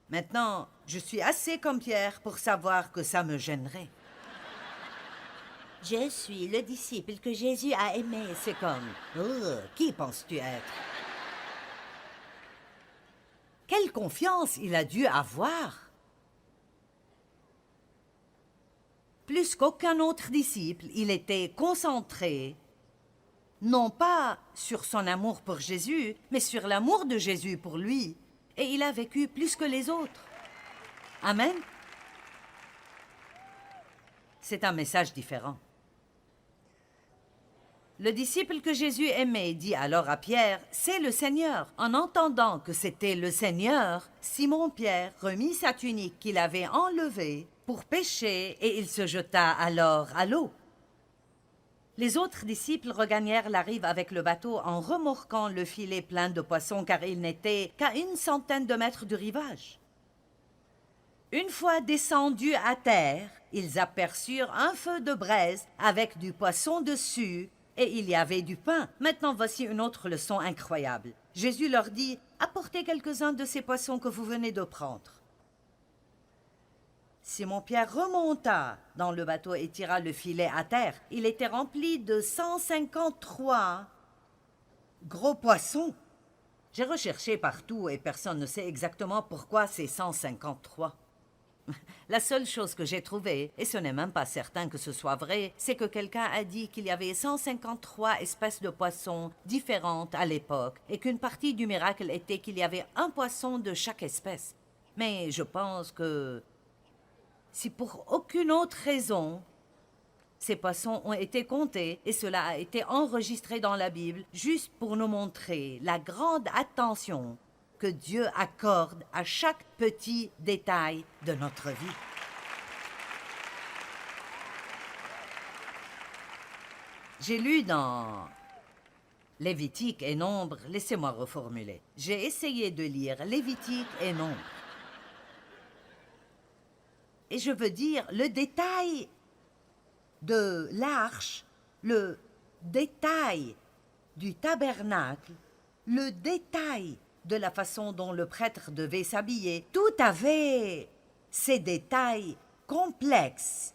Maintenant, je suis assez comme Pierre pour savoir que ça me gênerait. Je suis le disciple que Jésus a aimé. C'est comme, qui penses-tu être? Quelle confiance il a dû avoir! Plus qu'aucun autre disciple, il était concentré, non pas sur son amour pour Jésus, mais sur l'amour de Jésus pour lui. Et il a vécu plus que les autres. Amen. C'est un message différent. Le disciple que Jésus aimait dit alors à Pierre, « C'est le Seigneur. » En entendant que c'était le Seigneur, Simon-Pierre remit sa tunique qu'il avait enlevée pour pêcher et il se jeta alors à l'eau. Les autres disciples regagnèrent la rive avec le bateau en remorquant le filet plein de poissons car ils n'étaient qu'à 100 mètres du rivage. Une fois descendus à terre, ils aperçurent un feu de braise avec du poisson dessus et il y avait du pain. Maintenant, voici une autre leçon incroyable. Jésus leur dit, « Apportez quelques-uns de ces poissons que vous venez de prendre. » Simon-Pierre remonta dans le bateau et tira le filet à terre. Il était rempli de 153 gros poissons. J'ai recherché partout et personne ne sait exactement pourquoi c'est 153. La seule chose que j'ai trouvée, et ce n'est même pas certain que ce soit vrai, c'est que quelqu'un a dit qu'il y avait 153 espèces de poissons différentes à l'époque et qu'une partie du miracle était qu'il y avait un poisson de chaque espèce. Mais je pense que si pour aucune autre raison, ces poissons ont été comptés et cela a été enregistré dans la Bible juste pour nous montrer la grande attention que Dieu accorde à chaque petit détail de notre vie. J'ai lu dans Lévitique et Nombre, laissez-moi reformuler. J'ai essayé de lire Lévitique et Nombre. Et je veux dire, le détail de l'arche, le détail du tabernacle, le détail de la façon dont le prêtre devait s'habiller, tout avait ces détails complexes.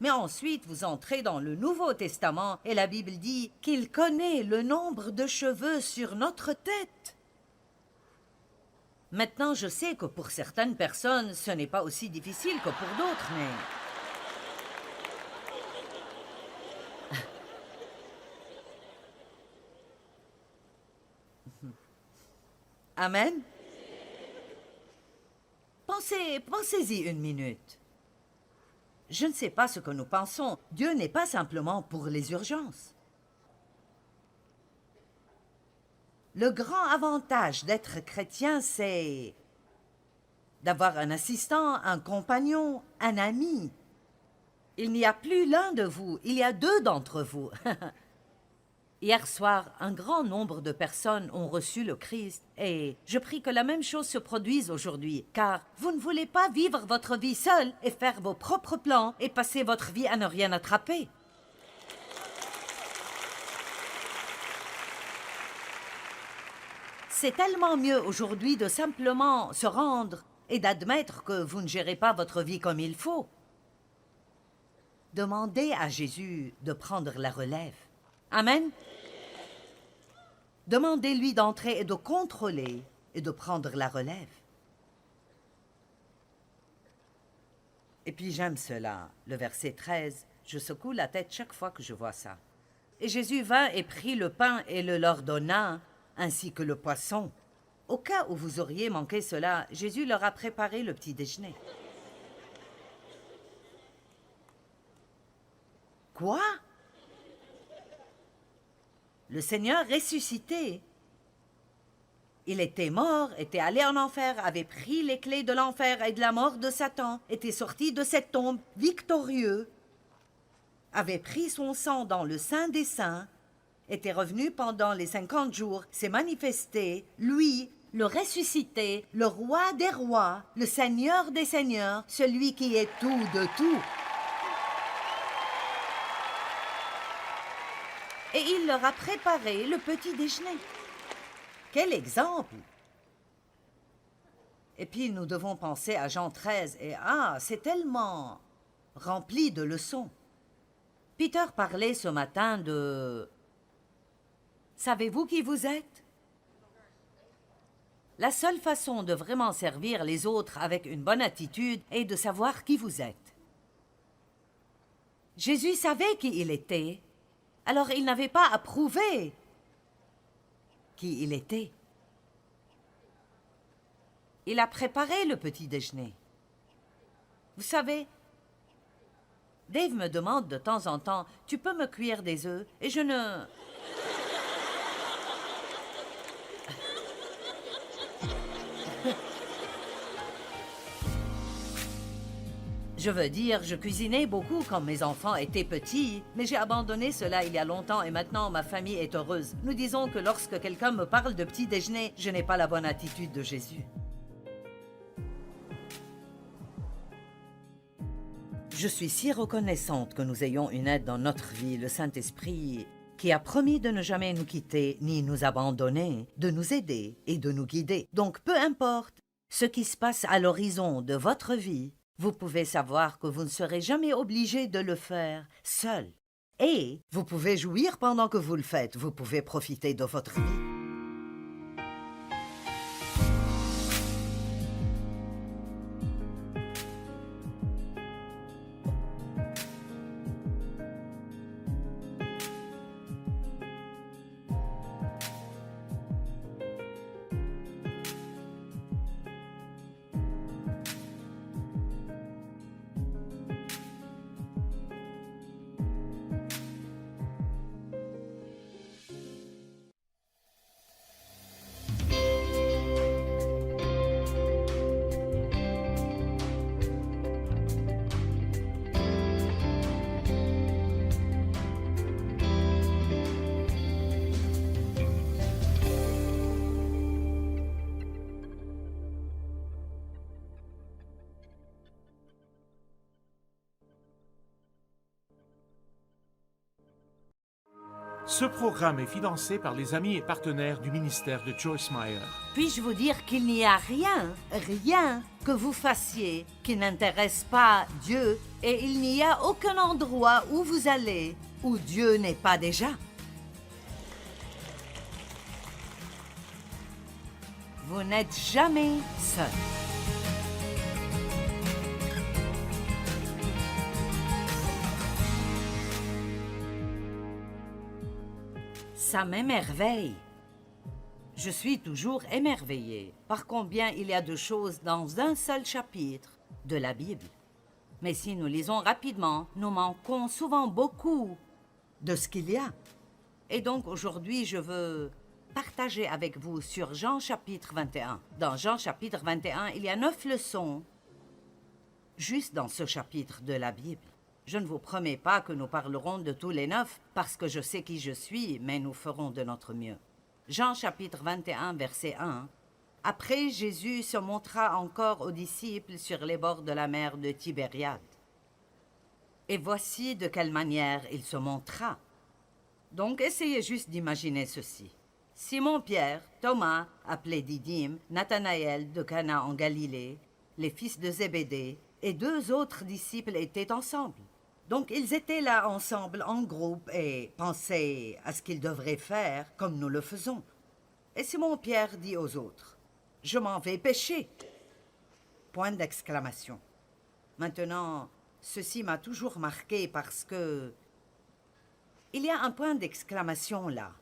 Mais ensuite, vous entrez dans le Nouveau Testament et la Bible dit qu'il connaît le nombre de cheveux sur notre tête. Maintenant, je sais que pour certaines personnes, ce n'est pas aussi difficile que pour d'autres, mais... Amen. Pensez-y une minute. Je ne sais pas ce que nous pensons. Dieu n'est pas simplement pour les urgences. Le grand avantage d'être chrétien, c'est d'avoir un assistant, un compagnon, un ami. Il n'y a plus l'un de vous, il y a deux d'entre vous. Hier soir, un grand nombre de personnes ont reçu le Christ et je prie que la même chose se produise aujourd'hui, car vous ne voulez pas vivre votre vie seule et faire vos propres plans et passer votre vie à ne rien attraper. C'est tellement mieux aujourd'hui de simplement se rendre et d'admettre que vous ne gérez pas votre vie comme il faut. Demandez à Jésus de prendre la relève. Amen. Demandez-lui d'entrer et de contrôler et de prendre la relève. Et puis j'aime cela, le verset 13, je secoue la tête chaque fois que je vois ça. Et Jésus vint et prit le pain et le leur donna, ainsi que le poisson. Au cas où vous auriez manqué cela, Jésus leur a préparé le petit déjeuner. Quoi? Le Seigneur ressuscité. Il était mort, était allé en enfer, avait pris les clés de l'enfer et de la mort de Satan, était sorti de cette tombe victorieux, avait pris son sang dans le Saint des Saints, était revenu pendant les 50 jours, s'est manifesté, lui, le ressuscité, le roi des rois, le Seigneur des seigneurs, celui qui est tout de tout. Et il leur a préparé le petit déjeuner. Quel exemple! Et puis nous devons penser à Jean 13 et c'est tellement rempli de leçons. Peter parlait ce matin de... Savez-vous qui vous êtes? La seule façon de vraiment servir les autres avec une bonne attitude est de savoir qui vous êtes. Jésus savait qui il était. Alors il n'avait pas à prouver qui il était. Il a préparé le petit déjeuner. Vous savez, Dave me demande de temps en temps, « Tu peux me cuire des œufs ?» Et je ne... Je veux dire, je cuisinais beaucoup quand mes enfants étaient petits, mais j'ai abandonné cela il y a longtemps et maintenant ma famille est heureuse. Nous disons que lorsque quelqu'un me parle de petit déjeuner, je n'ai pas la bonne attitude de Jésus. Je suis si reconnaissante que nous ayons une aide dans notre vie, le Saint-Esprit, qui a promis de ne jamais nous quitter ni nous abandonner, de nous aider et de nous guider. Donc peu importe ce qui se passe à l'horizon de votre vie, vous pouvez savoir que vous ne serez jamais obligé de le faire seul. Et vous pouvez jouir pendant que vous le faites, vous pouvez profiter de votre vie. Ce programme est financé par les amis et partenaires du ministère de Joyce Meyer. Puis-je vous dire qu'il n'y a rien que vous fassiez qui n'intéresse pas Dieu, et il n'y a aucun endroit où vous allez où Dieu n'est pas déjà. Vous n'êtes jamais seul. Ça m'émerveille. Je suis toujours émerveillée par combien il y a de choses dans un seul chapitre de la Bible. Mais si nous lisons rapidement, nous manquons souvent beaucoup de ce qu'il y a. Et donc aujourd'hui, je veux partager avec vous sur Jean chapitre 21. Dans Jean chapitre 21, il y a 9 leçons juste dans ce chapitre de la Bible. Je ne vous promets pas que nous parlerons de tous les 9 parce que je sais qui je suis, mais nous ferons de notre mieux. Jean chapitre 21, verset 1. Après, Jésus se montra encore aux disciples sur les bords de la mer de Tibériade. Et voici de quelle manière il se montra. Donc, essayez juste d'imaginer ceci. Simon-Pierre, Thomas, appelé Didyme, Nathanaël de Cana en Galilée, les fils de Zébédée et 2 autres disciples étaient ensemble. Donc, ils étaient là ensemble en groupe et pensaient à ce qu'ils devraient faire comme nous le faisons. Et Simon-Pierre dit aux autres, « Je m'en vais pêcher. » Point d'exclamation. Maintenant, ceci m'a toujours marqué parce que il y a un point d'exclamation là.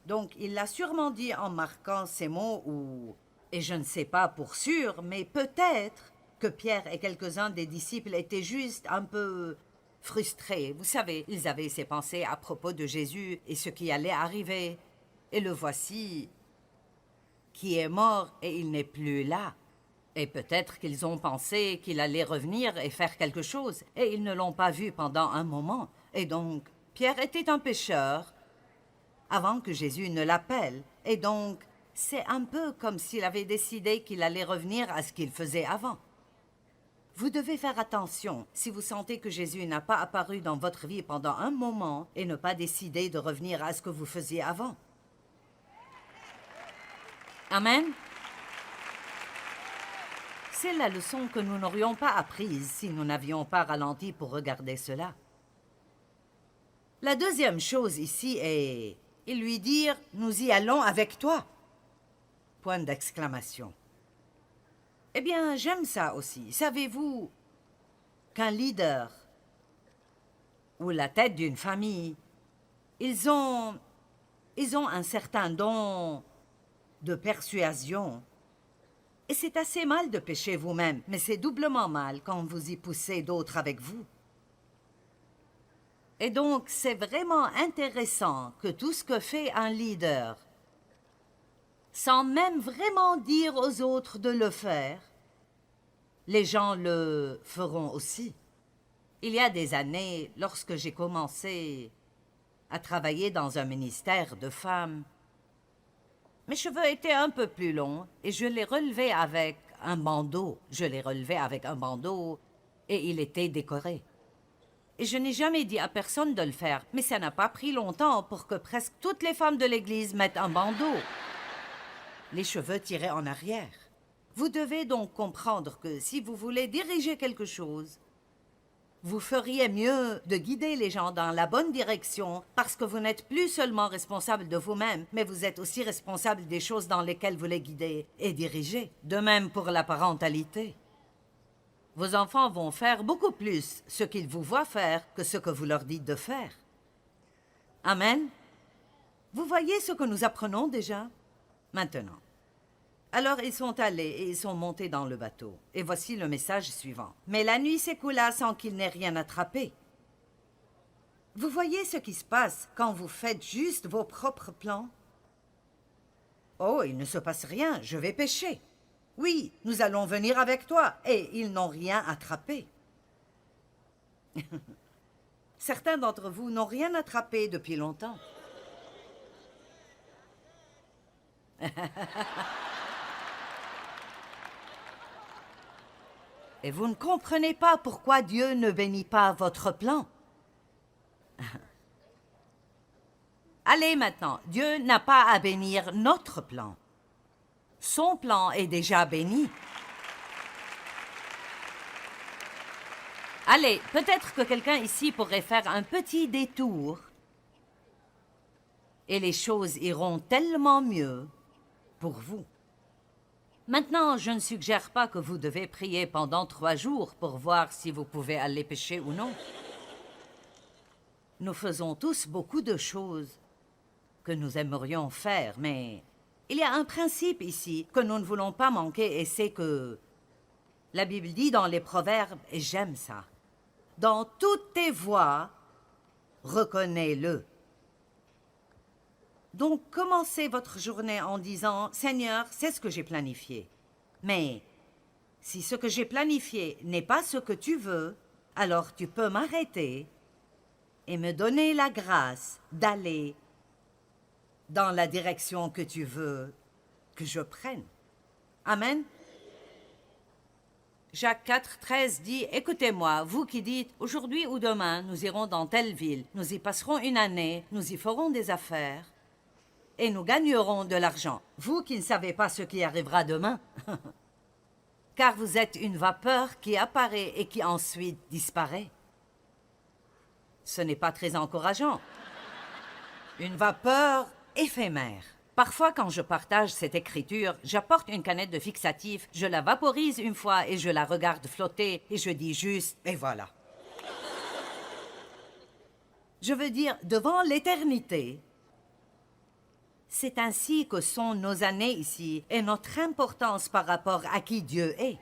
Donc, il l'a sûrement dit en marquant ces mots ou... Et je ne sais pas pour sûr, mais peut-être que Pierre et quelques-uns des disciples étaient juste un peu frustrés. Vous savez, ils avaient ces pensées à propos de Jésus et ce qui allait arriver. Et le voici qui est mort et il n'est plus là. Et peut-être qu'ils ont pensé qu'il allait revenir et faire quelque chose, et ils ne l'ont pas vu pendant un moment. Et donc, Pierre était un pécheur avant que Jésus ne l'appelle. Et donc, c'est un peu comme s'il avait décidé qu'il allait revenir à ce qu'il faisait avant. Vous devez faire attention si vous sentez que Jésus n'a pas apparu dans votre vie pendant un moment et ne pas décider de revenir à ce que vous faisiez avant. Amen. C'est la leçon que nous n'aurions pas apprise si nous n'avions pas ralenti pour regarder cela. La deuxième chose ici est, ils lui dirent, « Nous y allons avec toi. » Point d'exclamation. Eh bien, j'aime ça aussi. Savez-vous qu'un leader ou la tête d'une famille, ils ont un certain don de persuasion. Et c'est assez mal de pécher vous-même, mais c'est doublement mal quand vous y poussez d'autres avec vous. Et donc, c'est vraiment intéressant que tout ce que fait un leader, sans même vraiment dire aux autres de le faire, les gens le feront aussi. Il y a des années, lorsque j'ai commencé à travailler dans un ministère de femmes, mes cheveux étaient un peu plus longs et je les relevais avec un bandeau. Et il était décoré. Et je n'ai jamais dit à personne de le faire, mais ça n'a pas pris longtemps pour que presque toutes les femmes de l'église mettent un bandeau. Les cheveux tirés en arrière. Vous devez donc comprendre que si vous voulez diriger quelque chose, vous feriez mieux de guider les gens dans la bonne direction parce que vous n'êtes plus seulement responsable de vous-même, mais vous êtes aussi responsable des choses dans lesquelles vous les guidez et dirigez. De même pour la parentalité. Vos enfants vont faire beaucoup plus ce qu'ils vous voient faire que ce que vous leur dites de faire. Amen. Vous voyez ce que nous apprenons déjà? Maintenant. Alors ils sont allés et ils sont montés dans le bateau. Et voici le message suivant. Mais la nuit s'écoula sans qu'ils n'aient rien attrapé. Vous voyez ce qui se passe quand vous faites juste vos propres plans? Oh, il ne se passe rien, je vais pêcher. Oui, nous allons venir avec toi. Et ils n'ont rien attrapé. Certains d'entre vous n'ont rien attrapé depuis longtemps. Et vous ne comprenez pas pourquoi Dieu ne bénit pas votre plan. Allez maintenant, Dieu n'a pas à bénir notre plan. Son plan est déjà béni. Allez, peut-être que quelqu'un ici pourrait faire un petit détour. Et les choses iront tellement mieux pour vous. Maintenant, je ne suggère pas que vous devez prier pendant 3 jours pour voir si vous pouvez aller pécher ou non. Nous faisons tous beaucoup de choses que nous aimerions faire, mais il y a un principe ici que nous ne voulons pas manquer, et c'est que la Bible dit dans les Proverbes, et j'aime ça, « Dans toutes tes voies, reconnais-le. » Donc, commencez votre journée en disant, « Seigneur, c'est ce que j'ai planifié. Mais si ce que j'ai planifié n'est pas ce que tu veux, alors tu peux m'arrêter et me donner la grâce d'aller dans la direction que tu veux que je prenne. » Amen. Jacques 4, 13 dit, « Écoutez-moi, vous qui dites, aujourd'hui ou demain, nous irons dans telle ville, nous y passerons une année, nous y ferons des affaires, et nous gagnerons de l'argent. Vous qui ne savez pas ce qui arrivera demain, car vous êtes une vapeur qui apparaît et qui ensuite disparaît. » Ce n'est pas très encourageant. Une vapeur éphémère. Parfois, quand je partage cette écriture, j'apporte une canette de fixatif, je la vaporise une fois et je la regarde flotter et je dis juste « et voilà ». Je veux dire, devant l'éternité, c'est ainsi que sont nos années ici et notre importance par rapport à qui Dieu est.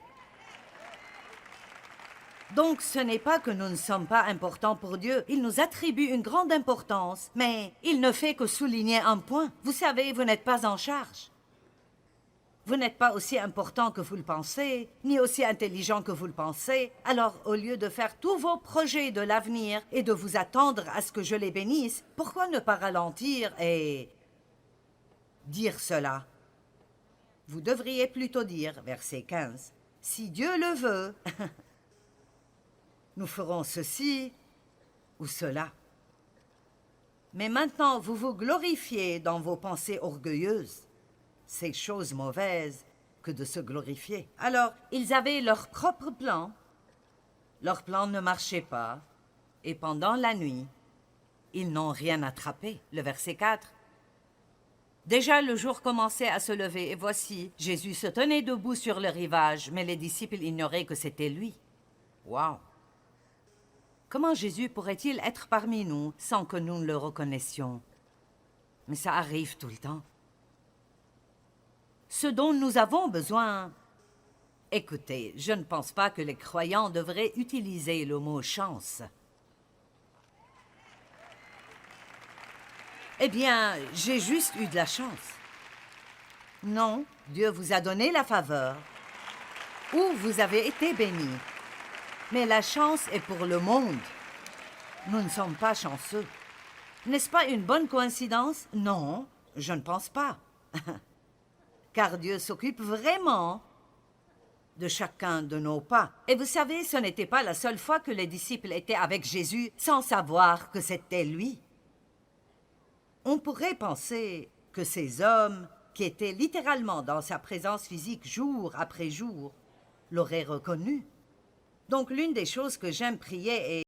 Donc, ce n'est pas que nous ne sommes pas importants pour Dieu. Il nous attribue une grande importance, mais il ne fait que souligner un point. Vous savez, vous n'êtes pas en charge. Vous n'êtes pas aussi important que vous le pensez, ni aussi intelligent que vous le pensez. Alors, au lieu de faire tous vos projets de l'avenir et de vous attendre à ce que je les bénisse, pourquoi ne pas ralentir et dire cela? Vous devriez plutôt dire, verset 15, « Si Dieu le veut, nous ferons ceci ou cela. » Mais maintenant, vous vous glorifiez dans vos pensées orgueilleuses. C'est chose mauvaise que de se glorifier. Alors, ils avaient leur propre plan. Leur plan ne marchait pas. Et pendant la nuit, ils n'ont rien attrapé. Le verset 4. Déjà le jour commençait à se lever, et voici, Jésus se tenait debout sur le rivage, mais les disciples ignoraient que c'était lui. Wow! Comment Jésus pourrait-il être parmi nous sans que nous ne le reconnaissions? Mais ça arrive tout le temps. Ce dont nous avons besoin... Écoutez, je ne pense pas que les croyants devraient utiliser le mot « chance ». Eh bien, j'ai juste eu de la chance. Non, Dieu vous a donné la faveur, ou vous avez été béni. Mais la chance est pour le monde. Nous ne sommes pas chanceux. N'est-ce pas une bonne coïncidence? Non, je ne pense pas. Car Dieu s'occupe vraiment de chacun de nos pas. Et vous savez, ce n'était pas la seule fois que les disciples étaient avec Jésus sans savoir que c'était lui. On pourrait penser que ces hommes, qui étaient littéralement dans sa présence physique jour après jour, l'auraient reconnu. Donc l'une des choses que j'aime prier est